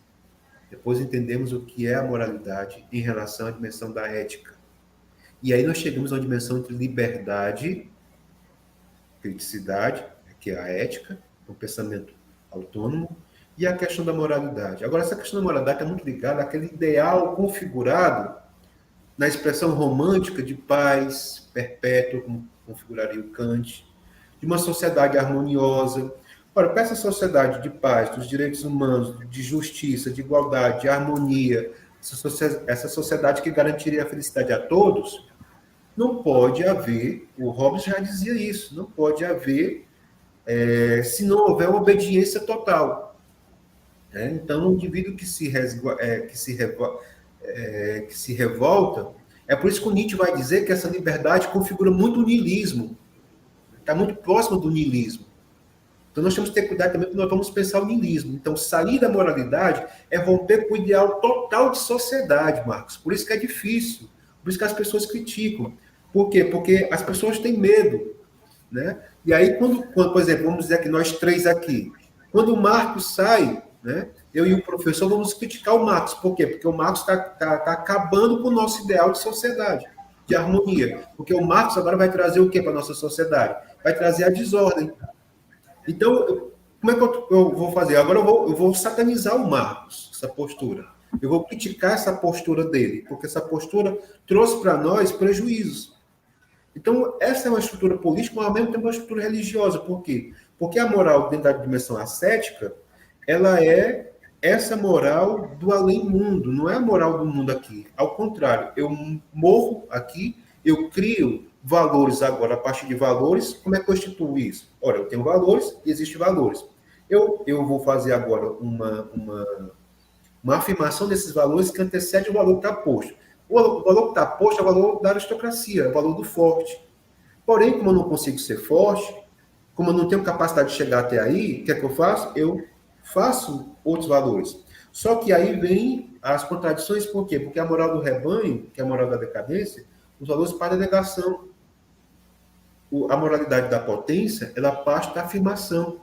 Depois entendemos o que é a moralidade em relação à dimensão da ética. E aí nós chegamos a uma dimensão entre liberdade, criticidade, que é a ética, um pensamento autônomo, e a questão da moralidade. Agora, essa questão da moralidade é muito ligada àquele ideal configurado na expressão romântica de paz perpétua, como configuraria o Kant, de uma sociedade harmoniosa. Ora, para essa sociedade de paz, dos direitos humanos, de justiça, de igualdade, de harmonia, essa sociedade que garantiria a felicidade a todos, não pode haver, o Hobbes já dizia isso, não pode haver se não houver uma obediência total. Então, o indivíduo que se revolta, é por isso que o Nietzsche vai dizer que essa liberdade configura muito o niilismo, está muito próximo do niilismo. Então, nós temos que ter cuidado também, porque nós vamos pensar o niilismo. Então, sair da moralidade é romper com o ideal total de sociedade, Marcos. Por isso que é difícil, por isso que as pessoas criticam. Por quê? Porque as pessoas têm medo, né? E aí, quando, por exemplo, vamos dizer que nós três aqui, quando o Marcos sai, né, eu e o professor vamos criticar o Marcos. Por quê? Porque o Marcos está acabando com o nosso ideal de sociedade, de harmonia. Porque o Marcos agora vai trazer o quê para a nossa sociedade? Vai trazer a desordem. Então, como é que eu vou fazer? Agora eu vou satanizar o Marcos, essa postura. Eu vou criticar essa postura dele, porque essa postura trouxe para nós prejuízos. Então, essa é uma estrutura política, mas ao mesmo tempo uma estrutura religiosa. Por quê? Porque a moral dentro da dimensão ascética, ela é essa moral do além-mundo, não é a moral do mundo aqui. Ao contrário, eu morro aqui, eu crio valores agora, a partir de valores, como é que eu constituo isso? Ora, eu tenho valores e existem valores. Eu vou fazer agora uma afirmação desses valores que antecede o valor que está posto. O valor que está posto é o valor da aristocracia, é o valor do forte. Porém, como eu não consigo ser forte, como eu não tenho capacidade de chegar até aí, o que é que eu faço? Eu faço outros valores. Só que aí vem as contradições, por quê? Porque a moral do rebanho, que é a moral da decadência, os valores partem da negação. A moralidade da potência, ela parte da afirmação.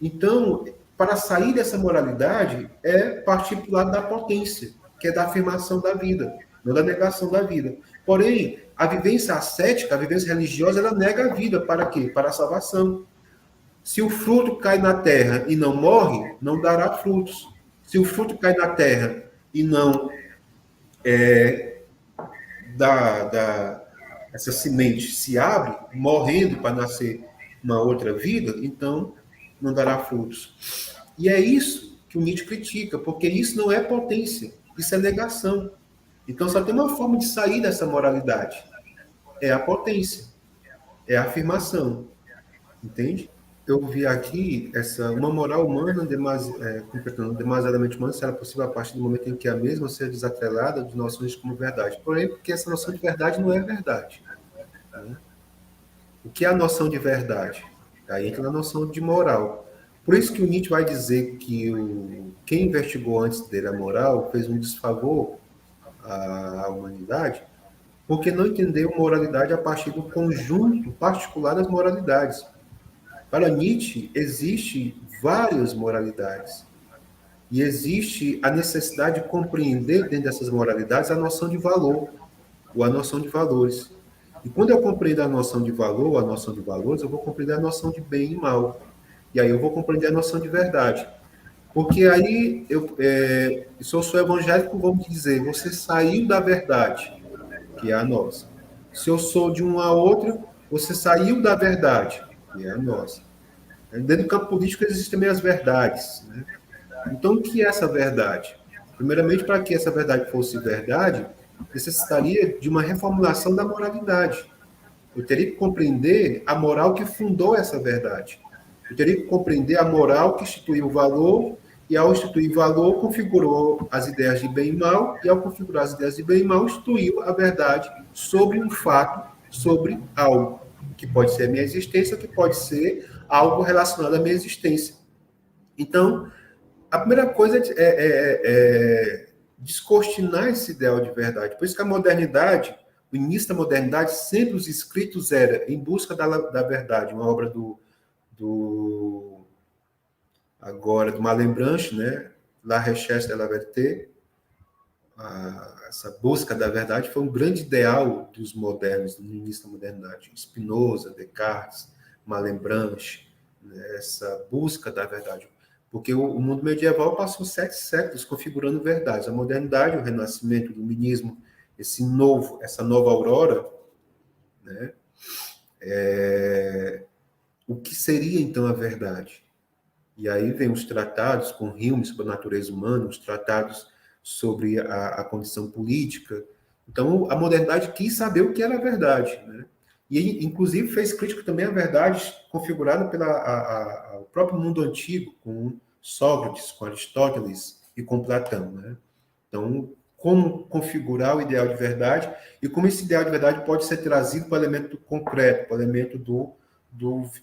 Então, para sair dessa moralidade, é partir para o lado da potência, que é da afirmação da vida, não da negação da vida. Porém, a vivência ascética, a vivência religiosa, ela nega a vida. Para quê? Para a salvação. Se o fruto cai na terra e não morre, não dará frutos. Se o fruto cai na terra e não essa semente se abre, morrendo para nascer uma outra vida, então não dará frutos. E é isso que o Nietzsche critica, porque isso não é potência, isso é negação. Então só tem uma forma de sair dessa moralidade. É a potência, é a afirmação. Entende? Eu vi aqui uma moral humana demasiadamente humana será possível a partir do momento em que a mesma seja desatrelada de noções como verdade. Porém, porque essa noção de verdade não é verdade. Né? O que é a noção de verdade? Aí entra na noção de moral. Por isso que o Nietzsche vai dizer que quem investigou antes dele a moral fez um desfavor à humanidade, porque não entendeu moralidade a partir do conjunto particular das moralidades. Para Nietzsche, existe várias moralidades. E existe a necessidade de compreender dentro dessas moralidades a noção de valor, ou a noção de valores. E quando eu compreendo a noção de valor, a noção de valores, eu vou compreender a noção de bem e mal. E aí eu vou compreender a noção de verdade. Porque aí, se eu sou evangélico, vamos dizer, você saiu da verdade, que é a nossa. Se eu sou de uma a outra, você saiu da verdade, que é a nossa. Dentro do campo político existem também as verdades. Né? Então, o que é essa verdade? Primeiramente, para que essa verdade fosse verdade, necessitaria de uma reformulação da moralidade. Eu teria que compreender a moral que fundou essa verdade. Eu teria que compreender a moral que instituiu o valor, e ao instituir valor, configurou as ideias de bem e mal, e ao configurar as ideias de bem e mal, instituiu a verdade sobre um fato, sobre algo, que pode ser a minha existência, que pode ser algo relacionado à minha existência. Então, a primeira coisa é descortinar esse ideal de verdade. Por isso que a modernidade, o início da modernidade, sempre os escritos era Em Busca da Verdade, uma obra do Malebranche, né? La Recherche de la Vérité. Essa busca da verdade foi um grande ideal dos modernos, no início da modernidade. Spinoza, Descartes, Malebranche, né? Essa busca da verdade. Porque o mundo medieval passou 7 séculos configurando verdades. A modernidade, o renascimento, o iluminismo, essa nova aurora, né? O que seria, então, a verdade? E aí vem os tratados com Hume sobre a natureza humana, os tratados sobre a condição política. Então, a modernidade quis saber o que era a verdade. Né? E, inclusive, fez crítica também à verdade configurada pelo próprio mundo antigo, com Sócrates, com Aristóteles e com Platão. Né? Então, como configurar o ideal de verdade e como esse ideal de verdade pode ser trazido para o elemento concreto, para o elemento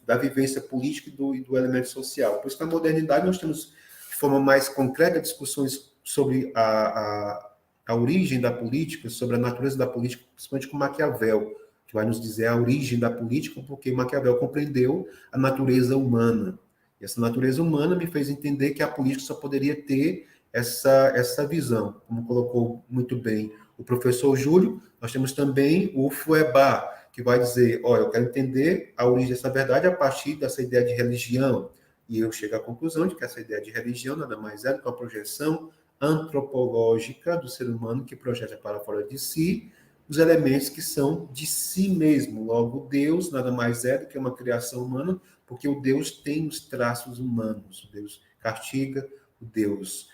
da vivência política e do elemento social. Por isso, na modernidade, nós temos, de forma mais concreta, discussões sobre a origem da política, sobre a natureza da política, principalmente com Maquiavel, que vai nos dizer a origem da política, porque Maquiavel compreendeu a natureza humana. E essa natureza humana me fez entender que a política só poderia ter essa visão. Como colocou muito bem o professor Júlio, nós temos também o Foucault, que vai dizer, olha, eu quero entender a origem dessa verdade a partir dessa ideia de religião. E eu chego à conclusão de que essa ideia de religião nada mais é do que uma projeção antropológica do ser humano que projeta para fora de si os elementos que são de si mesmo. Logo, Deus nada mais é do que uma criação humana, porque o Deus tem os traços humanos. O Deus castiga, o Deus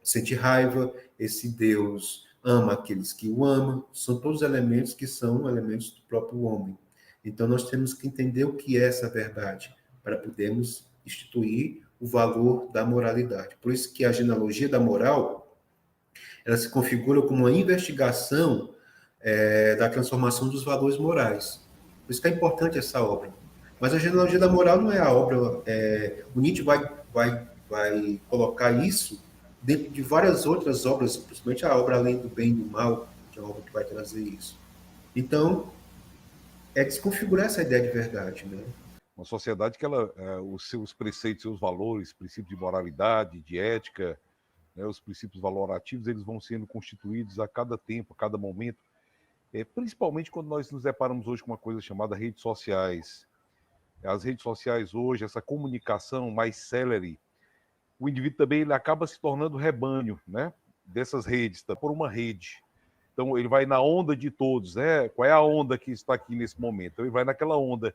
sente raiva, esse Deus ama aqueles que o amam, são todos elementos que são elementos do próprio homem. Então, nós temos que entender o que é essa verdade, para podermos instituir o valor da moralidade. Por isso que a genealogia da moral, ela se configura como uma investigação da transformação dos valores morais. Por isso que é importante essa obra. Mas a genealogia da moral não é a obra... o Nietzsche vai colocar isso dentro de várias outras obras, principalmente a obra Além do Bem e do Mal, que é a obra que vai trazer isso. Então, é desconfigurar essa ideia de verdade, né? Uma sociedade que os seus preceitos, seus valores, princípios de moralidade, de ética, né, os princípios valorativos, eles vão sendo constituídos a cada tempo, a cada momento, principalmente quando nós nos deparamos hoje com uma coisa chamada redes sociais. As redes sociais hoje, essa comunicação mais célere, o indivíduo também ele acaba se tornando rebanho, né, dessas redes, tá, por uma rede. Então, ele vai na onda de todos, né? Qual é a onda que está aqui nesse momento? Então, ele vai naquela onda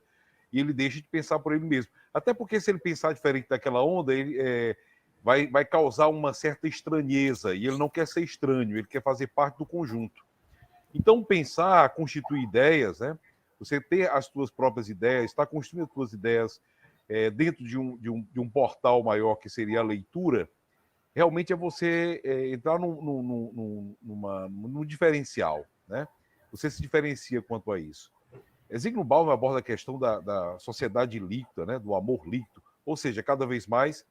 e ele deixa de pensar por ele mesmo. Até porque, se ele pensar diferente daquela onda, ele vai causar uma certa estranheza e ele não quer ser estranho, ele quer fazer parte do conjunto. Então, pensar, constituir ideias, né? Você ter as suas próprias ideias, estar construindo as suas ideias dentro de um portal maior, que seria a leitura, realmente é você entrar num diferencial, né? Você se diferencia quanto a isso. Zygmunt Bauman aborda a questão da sociedade líquida, né? Do amor líquido, ou seja, cada vez mais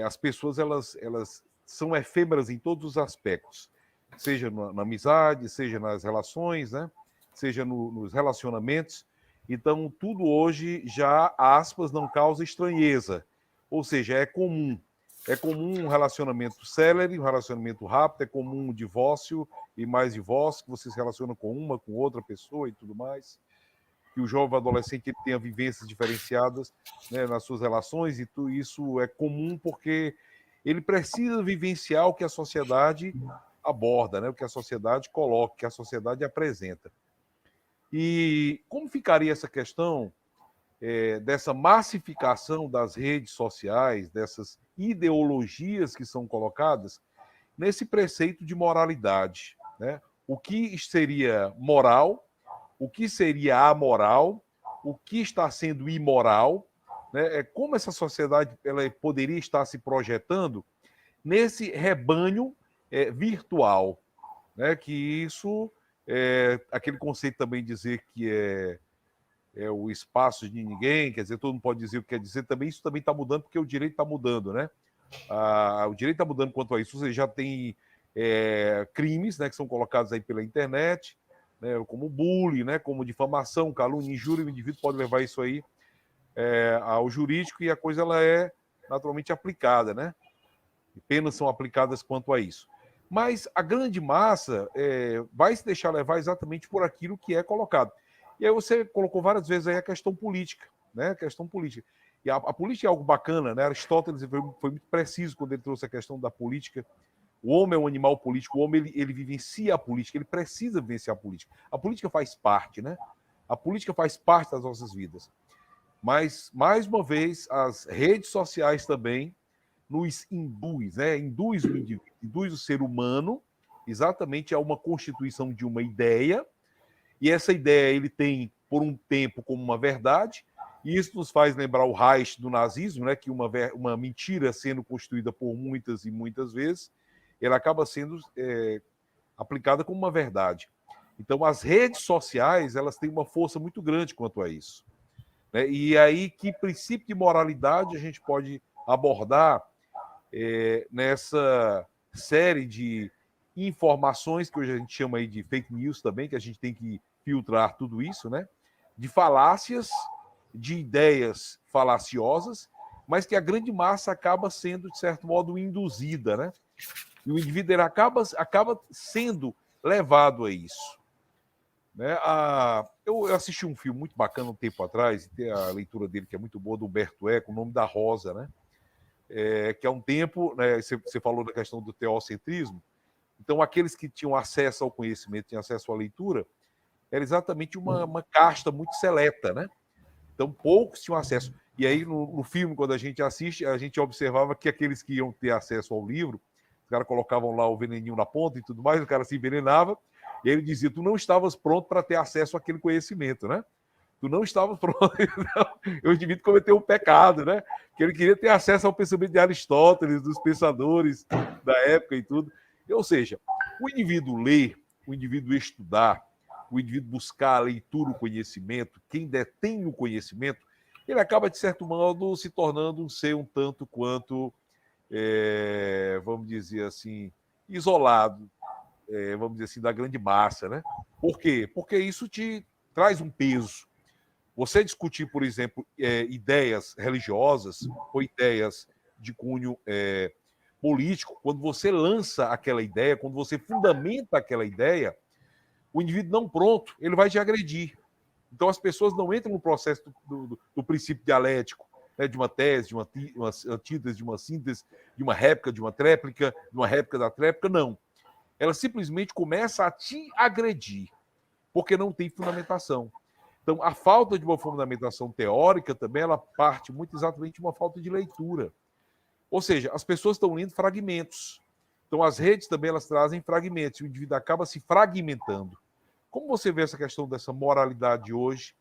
as pessoas elas são efêmeras em todos os aspectos, seja na amizade, seja nas relações, né? Seja nos relacionamentos. Então, tudo hoje já, aspas, não causa estranheza, ou seja, é comum. É comum um relacionamento célere, um relacionamento rápido, é comum um divórcio e mais divórcio, que você se relaciona com outra pessoa e tudo mais. Que o jovem adolescente ele tenha vivências diferenciadas, né, nas suas relações, e tudo isso é comum porque ele precisa vivenciar o que a sociedade aborda, né, o que a sociedade coloca, o que a sociedade apresenta. E como ficaria essa questão dessa massificação das redes sociais, dessas ideologias que são colocadas nesse preceito de moralidade, né? O que seria moral, o que seria amoral, o que está sendo imoral, né? Como essa sociedade ela poderia estar se projetando nesse rebanho virtual, né? Que isso aquele conceito também dizer que é o espaço de ninguém, quer dizer, todo mundo pode dizer o que quer dizer, também isso também está mudando, porque o direito está mudando, né? O direito está mudando quanto a isso. Você já tem crimes, né, que são colocados aí pela internet, né, como bullying, né, como difamação, calúnia, injúria, o indivíduo pode levar isso aí ao jurídico e a coisa ela é naturalmente aplicada, né? E penas são aplicadas quanto a isso. Mas a grande massa vai se deixar levar exatamente por aquilo que é colocado. E aí você colocou várias vezes aí a questão política, né? A questão política. E a política é algo bacana, né? Aristóteles foi muito preciso quando ele trouxe a questão da política. O homem é um animal político, o homem ele vivencia a política, ele precisa vivenciar a política. A política faz parte, né? A política faz parte das nossas vidas. Mas, mais uma vez, as redes sociais também nos induz, né? Induz o indivíduo, induz o ser humano exatamente a uma constituição de uma ideia, e essa ideia ele tem por um tempo como uma verdade, e isso nos faz lembrar o Reich do nazismo, né? Que uma mentira sendo construída por muitas e muitas vezes, ela acaba sendo aplicada como uma verdade. Então, as redes sociais elas têm uma força muito grande quanto a isso, né? E aí, que princípio de moralidade a gente pode abordar nessa série de informações que hoje a gente chama aí de fake news também, que a gente tem que filtrar tudo isso, né? De falácias, de ideias falaciosas, mas que a grande massa acaba sendo, de certo modo, induzida, né? E o indivíduo ele acaba sendo levado a isso. Né? Eu assisti um filme muito bacana um tempo atrás, e tem a leitura dele que é muito boa, do Humberto Eco, O Nome da Rosa, né? Que há um tempo, né, você falou da questão do teocentrismo, então aqueles que tinham acesso ao conhecimento, tinham acesso à leitura, era exatamente uma casta muito seleta, né? Então poucos tinham acesso. E aí no filme, quando a gente assiste, a gente observava que aqueles que iam ter acesso ao livro, os caras colocavam lá o veneninho na ponta e tudo mais, o cara se envenenava, e ele dizia, tu não estavas pronto para ter acesso àquele conhecimento, né? Tu não estavas pronto. O indivíduo cometeu um pecado, né? Que ele queria ter acesso ao pensamento de Aristóteles, dos pensadores da época e tudo. Ou seja, o indivíduo ler, o indivíduo estudar, o indivíduo buscar a leitura, o conhecimento, quem detém o conhecimento, ele acaba, de certo modo, se tornando um ser um tanto quanto, vamos dizer assim, isolado, vamos dizer assim, da grande massa, né? Por quê? Porque isso te traz um peso. Você discutir, por exemplo, ideias religiosas ou ideias de cunho político, quando você lança aquela ideia, quando você fundamenta aquela ideia, o indivíduo não pronto, ele vai te agredir. Então as pessoas não entram no processo do princípio dialético, né, de uma tese, de uma antítese, de uma síntese, de uma réplica, de uma tréplica, de uma réplica da tréplica, não. Ela simplesmente começa a te agredir, porque não tem fundamentação. Então, a falta de uma fundamentação teórica também, ela parte muito exatamente de uma falta de leitura. Ou seja, as pessoas estão lendo fragmentos. Então, as redes também, elas trazem fragmentos, e o indivíduo acaba se fragmentando. Como você vê essa questão dessa moralidade hoje,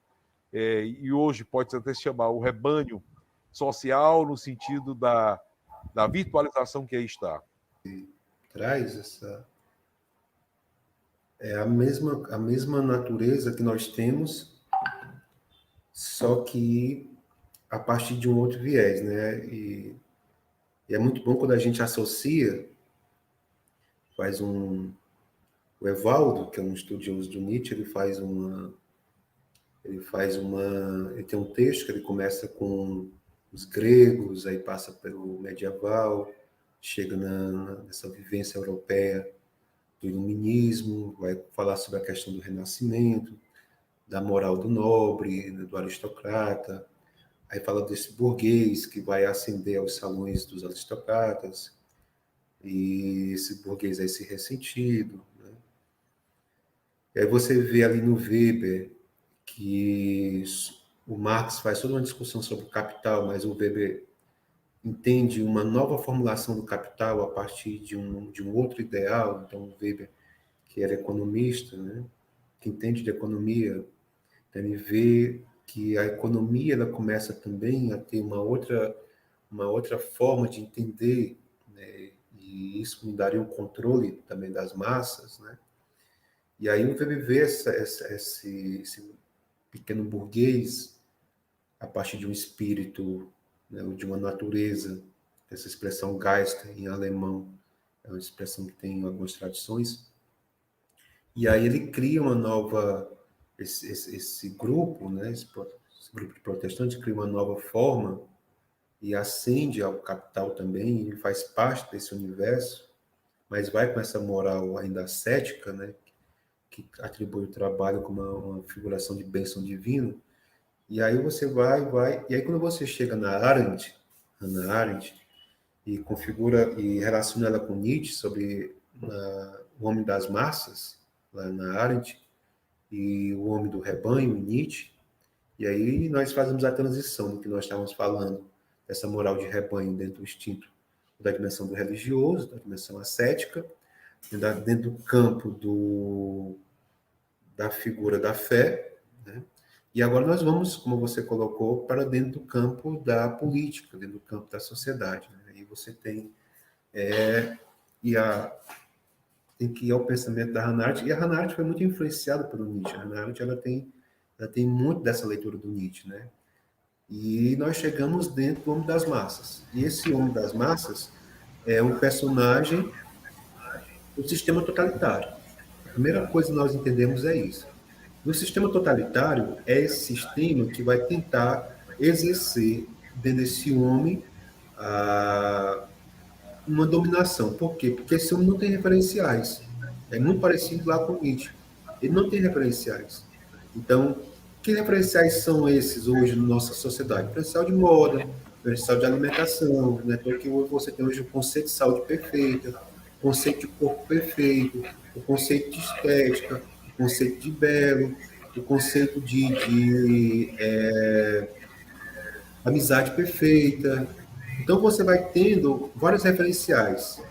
e hoje pode até se chamar o rebanho social, no sentido da virtualização que aí está? Traz essa... É a mesma natureza que nós temos, só que a partir de um outro viés, né? E é muito bom quando a gente associa, o Evaldo, que é um estudioso do Nietzsche, ele tem um texto que ele começa com os gregos, aí passa pelo medieval, chega nessa vivência europeia do iluminismo, vai falar sobre a questão do renascimento, da moral do nobre, do aristocrata, aí fala desse burguês que vai ascender aos salões dos aristocratas, e esse burguês é esse ressentido, né? E aí você vê ali no Weber que o Marx faz toda uma discussão sobre o capital, mas o Weber entende uma nova formulação do capital a partir de um outro ideal. Então, o Weber, que era economista, né, que entende de economia, ele vê que a economia ela começa também a ter uma outra forma de entender, né, e isso me daria um controle também das massas, né? E aí o Weber vê esse pequeno burguês a partir de um espírito, né, de uma natureza. Essa expressão Geist em alemão é uma expressão que tem algumas tradições. E aí ele cria uma nova... Esse grupo, né, esse grupo de protestantes cria uma nova forma e ascende ao capital também, ele faz parte desse universo, mas vai com essa moral ainda ascética, né, que atribui o trabalho como uma figuração de bênção divina. E aí você vai, e aí quando você chega na Hannah Arendt, e configura e relaciona ela com Nietzsche sobre o homem das massas, lá na Arendt, e o homem do rebanho, Nietzsche, e aí nós fazemos a transição do que nós estávamos falando, dessa moral de rebanho dentro do instinto da dimensão do religioso, da dimensão ascética, dentro do campo da figura da fé, né? E agora nós vamos, como você colocou, para dentro do campo da política, dentro do campo da sociedade, né? Aí você tem tem que ir ao pensamento da Hannah Arendt, e a Hannah Arendt foi muito influenciada pelo Nietzsche. A Hannah Arendt ela tem muito dessa leitura do Nietzsche, né? E nós chegamos dentro do Homem das Massas. E esse Homem das Massas é um personagem do sistema totalitário. A primeira coisa que nós entendemos é isso. O sistema totalitário é esse sistema que vai tentar exercer dentro desse homem uma dominação. Por quê? Porque esse homem não tem referenciais. É muito parecido lá com Nietzsche. Ele não tem referenciais. Então, que referenciais são esses hoje na nossa sociedade? Referencial de moda, referencial de alimentação, né? Porque você tem hoje o conceito de saúde perfeita, o conceito de corpo perfeito, o conceito de estética, o conceito de belo, o conceito de amizade perfeita. Então você vai tendo vários referenciais.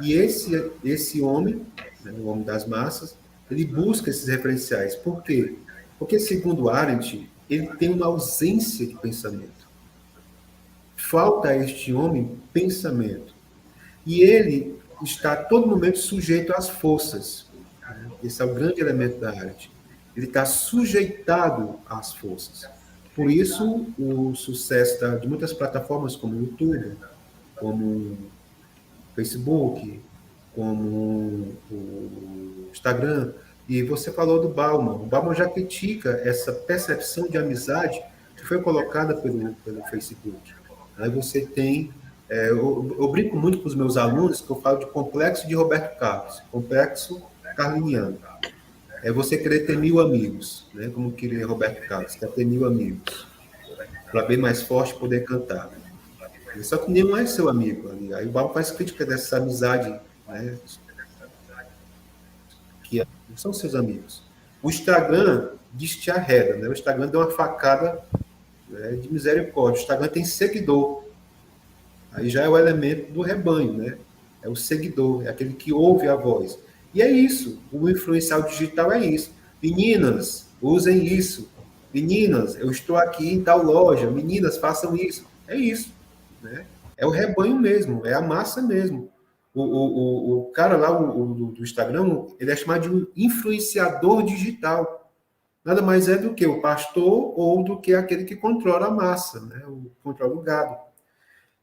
E esse homem, né, o homem das massas, ele busca esses referenciais. Por quê? Porque, segundo Arendt, ele tem uma ausência de pensamento. Falta a este homem pensamento. E ele está a todo momento sujeito às forças. Esse é o grande elemento da Arendt. Ele está sujeitado às forças. Por isso, o sucesso de muitas plataformas como o YouTube, como o Facebook, como o Instagram. E você falou do Bauman. O Bauman já critica essa percepção de amizade que foi colocada pelo Facebook. Aí você tem Eu brinco muito com os meus alunos que eu falo de complexo de Roberto Carlos, complexo carliniano. É você querer ter 1000 amigos, né? Como queria Roberto Carlos, quer ter 1000 amigos, para bem mais forte poder cantar. Só que nenhum é seu amigo. Aí o Babo faz crítica dessa amizade, né? Que são seus amigos. O Instagram te arreda, né? O Instagram deu uma facada, né, de misericórdia. O Instagram tem seguidor. Aí já é o elemento do rebanho, né? É o seguidor, é aquele que ouve a voz. E é isso. O influencial digital é isso. Meninas, usem isso. Meninas, eu estou aqui em tal loja. Meninas, façam isso. É isso, né? É o rebanho mesmo, é a massa mesmo. O cara lá do Instagram, ele é chamado de um influenciador digital. Nada mais é do que o pastor ou do que aquele que controla a massa, né? Controla o gado.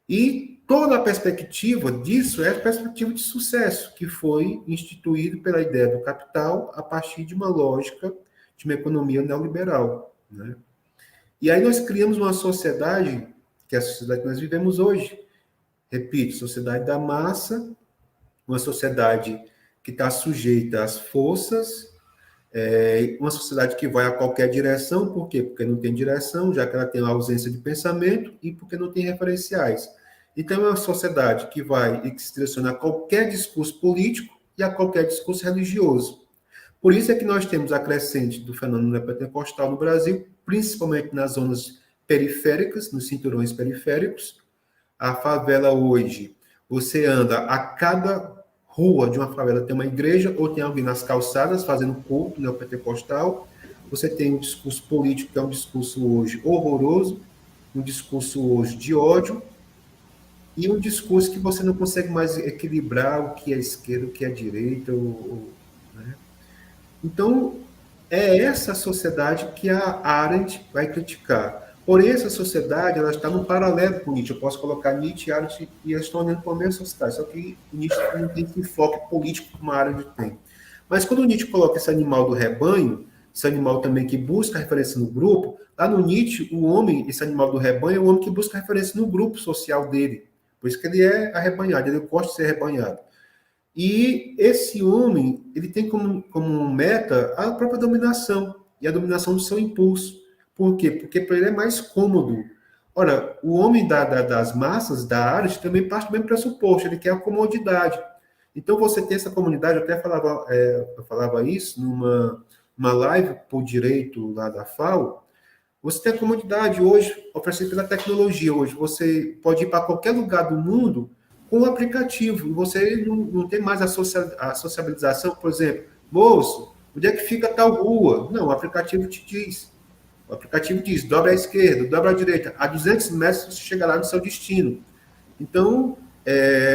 E toda a perspectiva disso é a perspectiva de sucesso, que foi instituído pela ideia do capital a partir de uma lógica de uma economia neoliberal, né? E aí nós criamos uma sociedade, que é a sociedade que nós vivemos hoje. Repito, sociedade da massa, uma sociedade que está sujeita às forças, uma sociedade que vai a qualquer direção. Por quê? Porque não tem direção, já que ela tem uma ausência de pensamento, e porque não tem referenciais. Então, é uma sociedade que vai e que se direciona a qualquer discurso político e a qualquer discurso religioso. Por isso é que nós temos a crescente do fenômeno neopentecostal no Brasil, principalmente nas zonas periféricas, nos cinturões periféricos. A favela hoje, você anda a cada rua de uma favela, tem uma igreja ou tem alguém nas calçadas fazendo culto neopentecostal. Você tem um discurso político que é um discurso hoje horroroso, um discurso hoje de ódio, e um discurso que você não consegue mais equilibrar o que é esquerda, o que é direita, né? Então, é essa sociedade que a Arendt vai criticar. Porém, essa sociedade, ela está no paralelo com Nietzsche. Eu posso colocar Nietzsche e Arendt, e eles estão olhando para a mesma sociedade, só que Nietzsche não tem esse enfoque político como a Arendt tem. Mas quando o Nietzsche coloca esse animal do rebanho, esse animal também que busca referência no grupo, lá no Nietzsche, o homem, esse animal do rebanho, é o homem que busca referência no grupo social dele. Por isso que ele é arrebanhado, ele gosta de ser arrebanhado. E esse homem, ele tem como meta a própria dominação, e a dominação do seu impulso. Por quê? Porque para ele é mais cômodo. Ora, o homem das massas, da área, também parte do mesmo pressuposto, ele quer a comodidade. Então, você tem essa comunidade, eu até falava isso numa live por direito lá da FAO. Você tem a comodidade hoje, oferecida pela tecnologia hoje. Você pode ir para qualquer lugar do mundo com o aplicativo. Você não tem mais a sociabilização, por exemplo. Moço, onde é que fica tal rua? Não, o aplicativo te diz. O aplicativo diz, dobra à esquerda, dobra à direita. A 200 metros você chegará no seu destino. Então,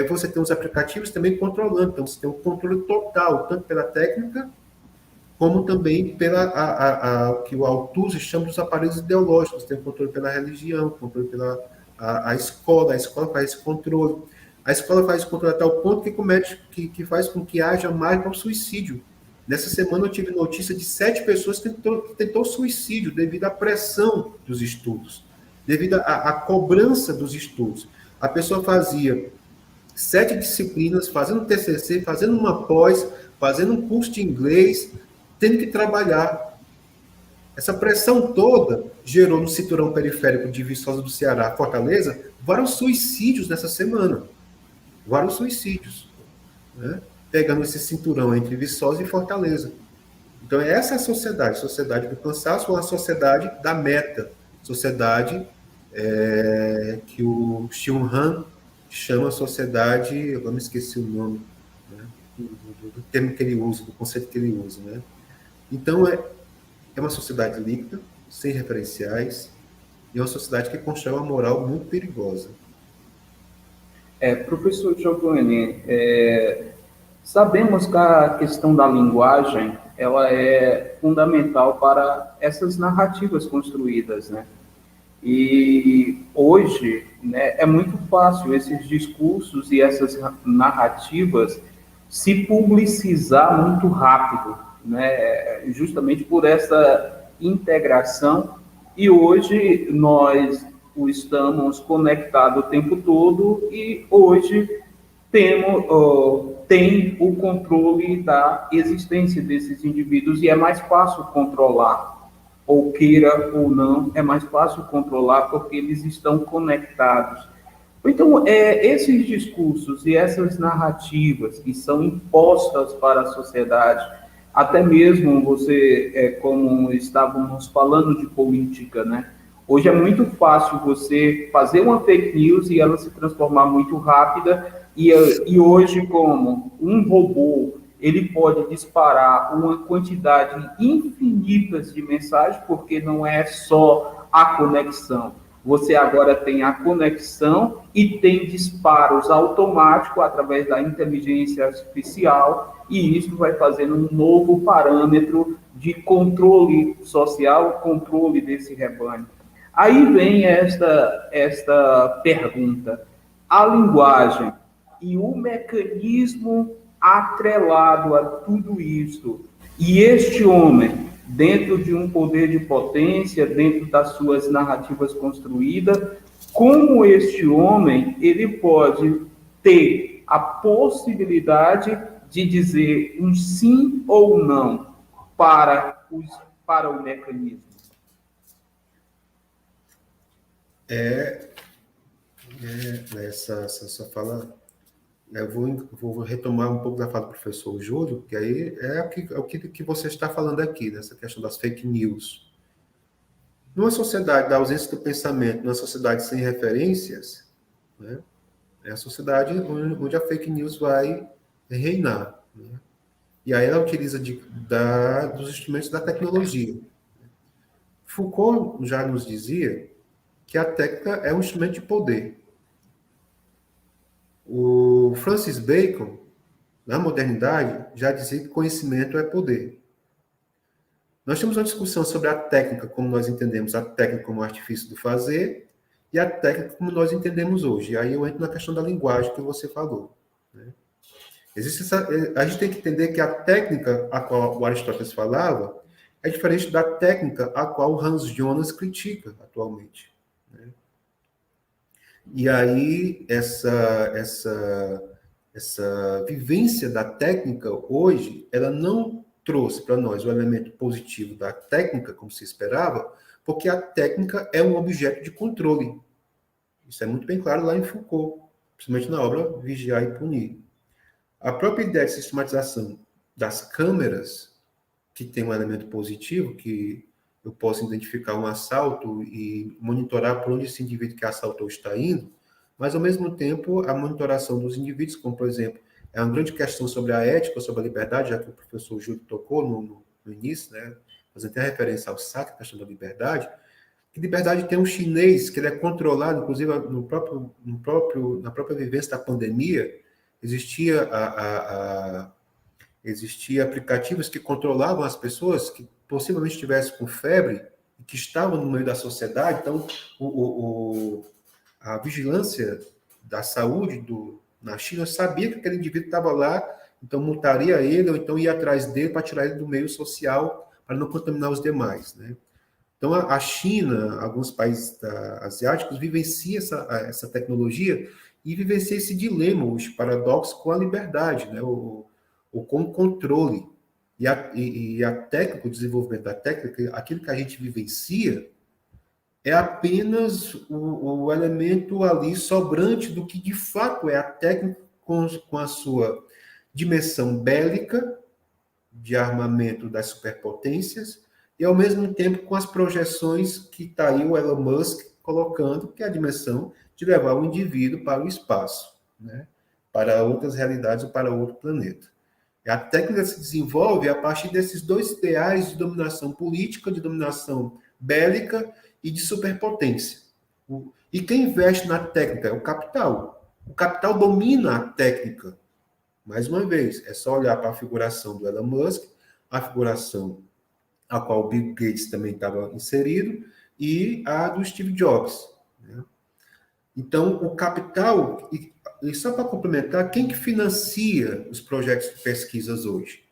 você tem os aplicativos também controlando. Então, você tem um controle total, tanto pela técnica, como também pela que o Althusser chama dos aparelhos ideológicos. Tem controle pela religião, controle pela a escola. A escola faz esse controle. A escola faz esse controle até o ponto que faz com que haja mais para o suicídio. Nessa semana eu tive notícia de 7 pessoas que tentou suicídio devido à pressão dos estudos, devido à cobrança dos estudos. A pessoa fazia 7 disciplinas, fazendo TCC, fazendo uma pós, fazendo um curso de inglês, tendo que trabalhar. Essa pressão toda gerou no cinturão periférico de Viçosa do Ceará, Fortaleza, vários suicídios nessa semana. Vários suicídios, né? Pegando esse cinturão entre Viçosa e Fortaleza. Então, essa é a sociedade do cansaço, ou a sociedade da meta, sociedade que o Xiong Han chama sociedade, eu me esqueci o nome, né, do termo que ele usa, do conceito que ele usa, né? Então, é uma sociedade líquida, sem referenciais, e é uma sociedade que constrói uma moral muito perigosa. Professor Giovanni, sabemos que a questão da linguagem ela é fundamental para essas narrativas construídas, né? E hoje, né, é muito fácil esses discursos e essas narrativas se publicizar muito rápido, né? Justamente por essa integração. E hoje nós estamos conectados o tempo todo e hoje tem o controle da existência desses indivíduos e é mais fácil controlar, ou queira ou não, é mais fácil controlar porque eles estão conectados. Então, esses discursos e essas narrativas que são impostas para a sociedade, até mesmo você, como estávamos falando de política, né? Hoje é muito fácil você fazer uma fake news e ela se transformar muito rápida, e hoje, como um robô, ele pode disparar uma quantidade infinita de mensagens, porque não é só a conexão. Você agora tem a conexão e tem disparos automáticos através da inteligência artificial, e isso vai fazendo um novo parâmetro de controle social, controle desse rebanho. Aí vem esta pergunta: a linguagem e o mecanismo atrelado a tudo isso, e este homem, dentro de um poder de potência, dentro das suas narrativas construídas, como este homem, ele pode ter a possibilidade de dizer um sim ou não para o mecanismo. Essa sua fala, eu vou retomar um pouco da fala do professor Júlio, que aí é o que você está falando aqui, nessa questão das fake news. Numa sociedade da ausência do pensamento, numa sociedade sem referências, né, é a sociedade onde a fake news vai reinar. Né? E aí ela utiliza dos instrumentos da tecnologia. Foucault já nos dizia que a técnica é um instrumento de poder. O Francis Bacon, na modernidade, já dizia que conhecimento é poder. Nós temos uma discussão sobre a técnica, como nós entendemos a técnica como artifício do fazer, e a técnica como nós entendemos hoje. E aí eu entro na questão da linguagem que você falou. Né? A gente tem que entender que a técnica a qual o Aristóteles falava é diferente da técnica a qual o Hans Jonas critica atualmente. Né? E aí, essa vivência da técnica hoje, ela não trouxe para nós o elemento positivo da técnica, como se esperava, porque a técnica é um objeto de controle. Isso é muito bem claro lá em Foucault, principalmente na obra Vigiar e Punir. A própria ideia de sistematização das câmeras, que tem um elemento positivo, que eu posso identificar um assalto e monitorar por onde esse indivíduo que assaltou está indo, mas, ao mesmo tempo, a monitoração dos indivíduos, como, por exemplo, é uma grande questão sobre a ética, sobre a liberdade, já que o professor Júlio tocou no início, né, fazendo até referência ao saque, a questão da liberdade, que liberdade tem um chinês, que ele é controlado, inclusive na própria vivência da pandemia, existia aplicativos que controlavam as pessoas que possivelmente estivessem com febre e que estavam no meio da sociedade. Então, a vigilância da saúde na China sabia que aquele indivíduo estava lá, então multaria ele, ou então ia atrás dele para tirar ele do meio social, para não contaminar os demais. Né? Então, a China, alguns países asiáticos, vivenciam essa tecnologia e vivenciam esse dilema, os paradoxos com a liberdade, né? ou com o controle. E a técnica, o desenvolvimento da técnica, aquilo que a gente vivencia, é apenas o elemento ali sobrante do que, de fato, é a técnica com a sua dimensão bélica, de armamento das superpotências, e, ao mesmo tempo, com as projeções que está aí o Elon Musk colocando, que é a dimensão de levar o indivíduo para o espaço, né? Para outras realidades ou para outro planeta. E a técnica se desenvolve a partir desses dois ideais de dominação política, de dominação bélica e de superpotência. E quem investe na técnica é o capital. O capital domina a técnica. Mais uma vez, é só olhar para a figuração do Elon Musk, a figuração a qual o Bill Gates também estava inserido, e a do Steve Jobs. Né? Então, o capital, e só para complementar, quem que financia os projetos de pesquisas hoje?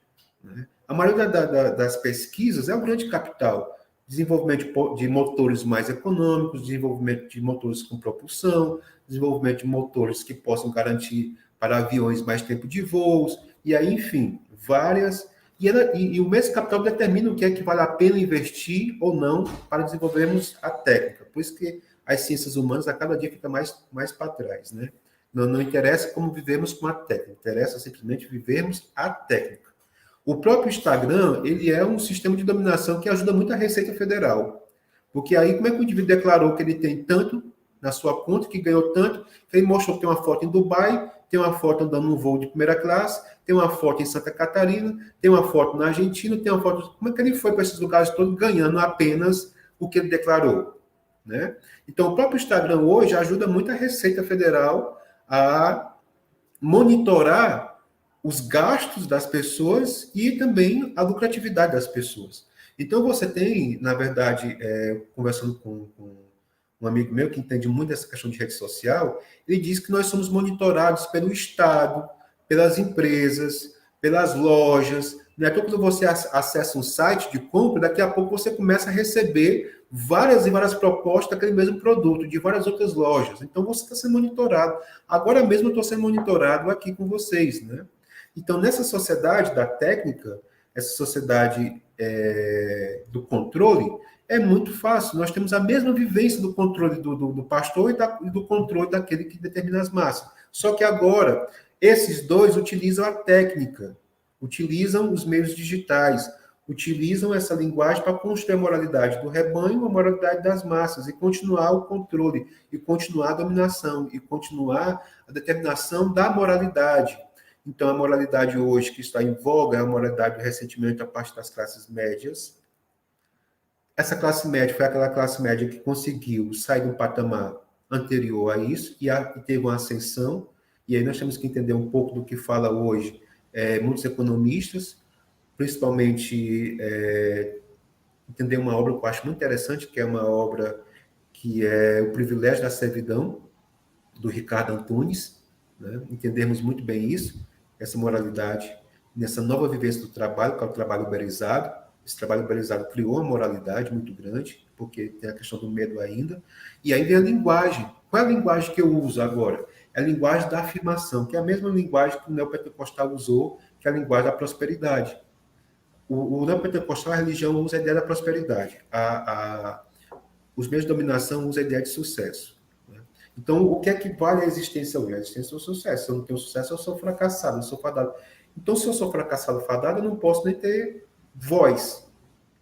Né? A maioria das pesquisas é o grande capital, desenvolvimento de motores mais econômicos, desenvolvimento de motores com propulsão, desenvolvimento de motores que possam garantir para aviões mais tempo de voos, e aí, enfim, várias... E o mesmo capital determina o que é que vale a pena investir ou não para desenvolvermos a técnica. Por isso que as ciências humanas a cada dia fica mais para trás, né? Não interessa como vivemos com a técnica, interessa simplesmente vivermos a técnica. O próprio Instagram, ele é um sistema de dominação que ajuda muito a Receita Federal. Porque aí, como é que o indivíduo declarou que ele tem tanto na sua conta, que ganhou tanto, que ele mostrou que tem uma foto em Dubai, tem uma foto andando num voo de primeira classe, tem uma foto em Santa Catarina, tem uma foto na Argentina, tem uma foto... Como é que ele foi para esses lugares todos ganhando apenas o que ele declarou? Né? Então, o próprio Instagram hoje ajuda muito a Receita Federal a monitorar os gastos das pessoas e também a lucratividade das pessoas. Então, você tem, na verdade, conversando com um amigo meu que entende muito dessa questão de rede social, ele diz que nós somos monitorados pelo Estado, pelas empresas, pelas lojas. Não é quando você acessa um site de compra, daqui a pouco você começa a receber várias e várias propostas daquele mesmo produto, de várias outras lojas. Então, você está sendo monitorado. Agora mesmo eu estou sendo monitorado aqui com vocês, né? Então, nessa sociedade da técnica, essa sociedade do controle, é muito fácil. Nós temos a mesma vivência do controle do pastor e do controle daquele que determina as massas. Só que agora, esses dois utilizam a técnica, utilizam os meios digitais, utilizam essa linguagem para construir a moralidade do rebanho, a moralidade das massas, e continuar o controle, e continuar a dominação, e continuar a determinação da moralidade. Então, a moralidade hoje que está em voga é a moralidade do ressentimento a parte das classes médias. Essa classe média foi aquela classe média que conseguiu sair do patamar anterior a isso e teve uma ascensão. E aí nós temos que entender um pouco do que fala hoje muitos economistas, principalmente entender uma obra que eu acho muito interessante, que é uma obra que é O Privilégio da Servidão, do Ricardo Antunes, né? Entendermos muito bem isso, essa moralidade, nessa nova vivência do trabalho, que é o trabalho uberizado. Esse trabalho uberizado criou uma moralidade muito grande, porque tem a questão do medo ainda. E aí vem a linguagem. Qual é a linguagem que eu uso agora? É a linguagem da afirmação, que é a mesma linguagem que o neopentecostal usou, que é a linguagem da prosperidade. O neopentecostal, a religião, usa a ideia da prosperidade. Os meios de dominação usam a ideia de sucesso. Então, o que é que vale a existência hoje? A existência é o sucesso. Se eu não tenho sucesso, eu sou fracassado, eu sou fadado. Então, se eu sou fracassado, fadado, eu não posso nem ter voz.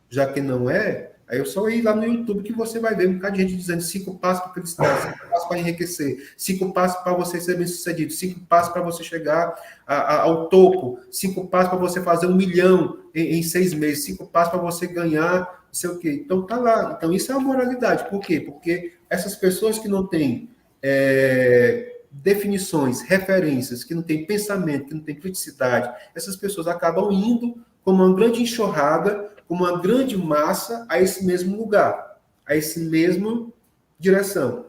Já que não é, aí eu só ir lá no YouTube que você vai ver um bocado de gente dizendo 5 passos para felicidade, 5 passos para enriquecer, 5 passos para você ser bem-sucedido, 5 passos para você chegar ao topo, 5 passos para você fazer 1 milhão em 6 meses, 5 passos para você ganhar não sei o quê. Então, tá lá. Então, isso é a moralidade. Por quê? Porque essas pessoas que não têm definições, referências, que não têm pensamento, que não têm criticidade, essas pessoas acabam indo como uma grande enxurrada, como uma grande massa a esse mesmo lugar, a esse mesmo direção.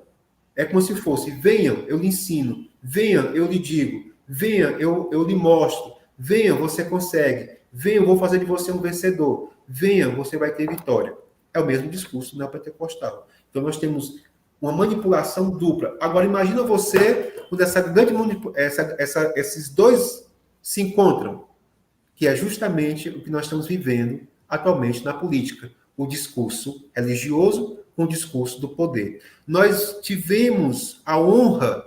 É como se fosse, venham, eu lhe ensino, venham, eu lhe digo, venham, eu lhe mostro, venham, você consegue, venham, eu vou fazer de você um vencedor, venham, você vai ter vitória. É o mesmo discurso neopentecostal. Então, nós temos uma manipulação dupla. Agora, imagina você, quando esses dois se encontram, que é justamente o que nós estamos vivendo atualmente na política. O discurso religioso com o discurso do poder. Nós tivemos a honra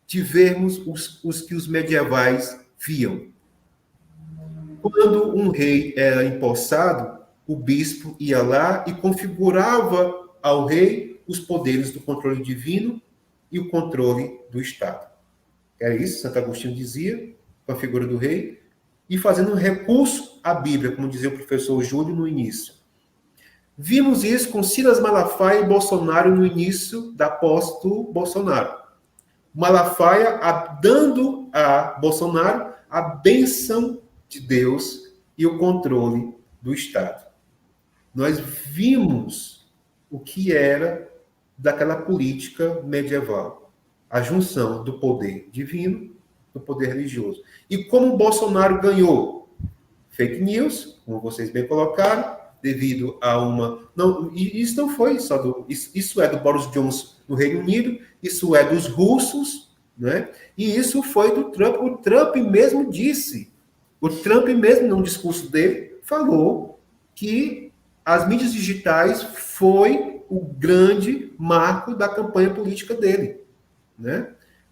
de vermos os que os medievais viam. Quando um rei era empossado, o bispo ia lá e configurava ao rei os poderes do controle divino e o controle do Estado. Era isso, Santo Agostinho dizia, com a figura do rei, e fazendo um recurso à Bíblia, como dizia o professor Júlio no início. Vimos isso com Silas Malafaia e Bolsonaro no início da posse do Bolsonaro. Malafaia dando a Bolsonaro a bênção de Deus e o controle do Estado. Nós vimos o que era daquela política medieval. A junção do poder divino do poder religioso. E como o Bolsonaro ganhou? Fake news, como vocês bem colocaram, devido a uma... Não, isso não foi só do... Isso é do Boris Johnson no Reino Unido, isso é dos russos, né? E isso foi do Trump. O Trump mesmo disse, o Trump mesmo, num discurso dele, falou que as mídias digitais foi o grande marco da campanha política dele, né?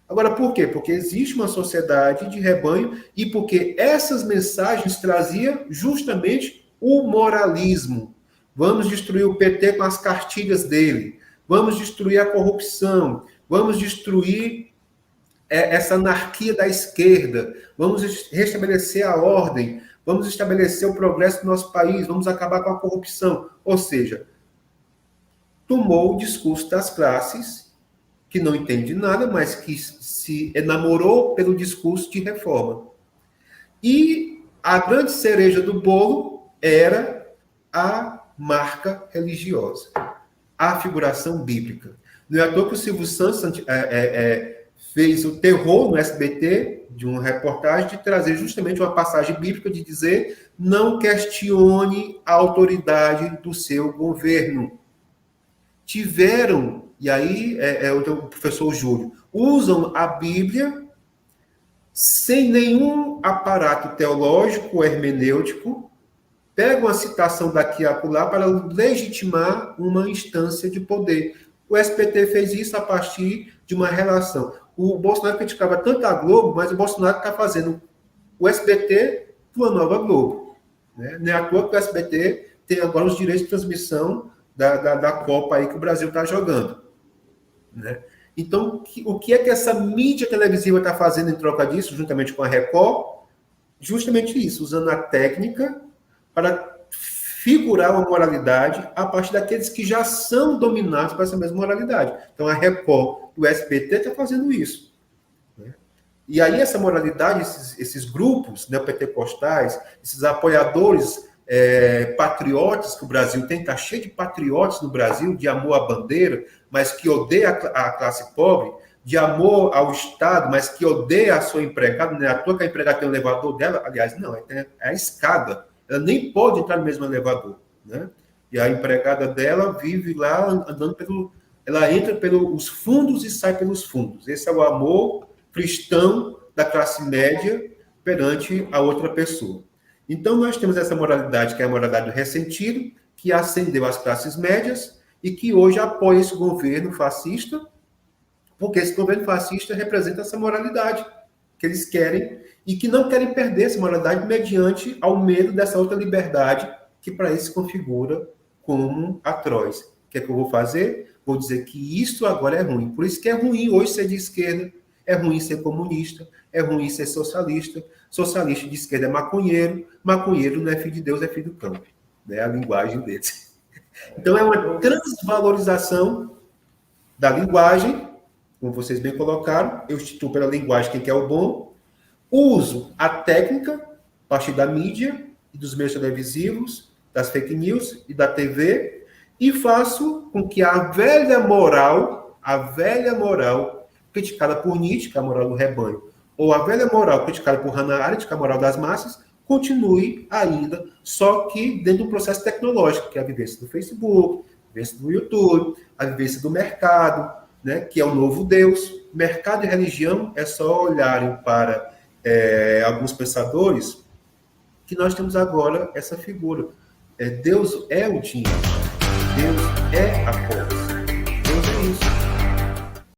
Agora, por quê? Porque existe uma sociedade de rebanho e porque essas mensagens traziam justamente o moralismo. Vamos destruir o PT com as cartilhas dele, vamos destruir a corrupção, vamos destruir essa anarquia da esquerda, vamos restabelecer a ordem, vamos estabelecer o progresso do nosso país, vamos acabar com a corrupção. Ou seja, tomou o discurso das classes, que não entende nada, mas que se enamorou pelo discurso de reforma. E a grande cereja do bolo era a marca religiosa, a figuração bíblica. Não é à toa que o Silvio Santos fez o terror no SBT, de uma reportagem, de trazer justamente uma passagem bíblica de dizer: não questione a autoridade do seu governo. Tiveram, e aí o professor Júlio, usam a Bíblia sem nenhum aparato teológico ou hermenêutico, pegam a citação daqui a acolá para legitimar uma instância de poder. O SBT fez isso a partir de uma relação. O Bolsonaro criticava tanto a Globo, mas o Bolsonaro está fazendo o SBT uma nova Globo, né? Não é à toa que o SBT tem agora os direitos de transmissão da Copa aí que o Brasil está jogando, né? Então, o que é que essa mídia televisiva está fazendo em troca disso, juntamente com a Record? Justamente isso, usando a técnica para figurar uma moralidade a partir daqueles que já são dominados por essa mesma moralidade. Então, a Record do SBT está fazendo isso, né? E aí, essa moralidade, esses grupos neopentecostais, esses apoiadores patriotas que o Brasil tem, está cheio de patriotas no Brasil, de amor à bandeira, mas que odeia a classe pobre, de amor ao Estado, mas que odeia a sua empregada, não é à toa que a empregada tem um elevador dela, aliás, não, é a escada, ela nem pode entrar no mesmo elevador, né? E a empregada dela vive lá andando ela entra pelos fundos e sai pelos fundos. Esse é o amor cristão da classe média perante a outra pessoa. Então, nós temos essa moralidade, que é a moralidade do ressentido, que ascendeu às classes médias e que hoje apoia esse governo fascista, porque esse governo fascista representa essa moralidade que eles querem e que não querem perder essa moralidade mediante ao medo dessa outra liberdade que para eles se configura como atroz. O que é que eu vou fazer? Vou dizer que isso agora é ruim. Por isso que é ruim hoje ser de esquerda, é ruim ser comunista, é ruim ser socialista. Socialista de esquerda é maconheiro, maconheiro não é filho de Deus, é filho do campo. É a linguagem deles. Então é uma transvalorização da linguagem, como vocês bem colocaram. Eu instituo pela linguagem quem quer o bom, uso a técnica a partir da mídia e dos meios televisivos, das fake news e da TV, e faço com que a velha moral criticada por Nietzsche, que é a moral do rebanho, ou a velha moral criticada por Hannah Arendt, que é a moral das massas, continue ainda, só que dentro do processo tecnológico, que é a vivência do Facebook, a vivência do YouTube, a vivência do mercado, né, que é o novo Deus. Mercado e religião é só olharem para alguns pensadores que nós temos agora essa figura. Deus é o dinheiro, Deus é a posse, Deus é isso.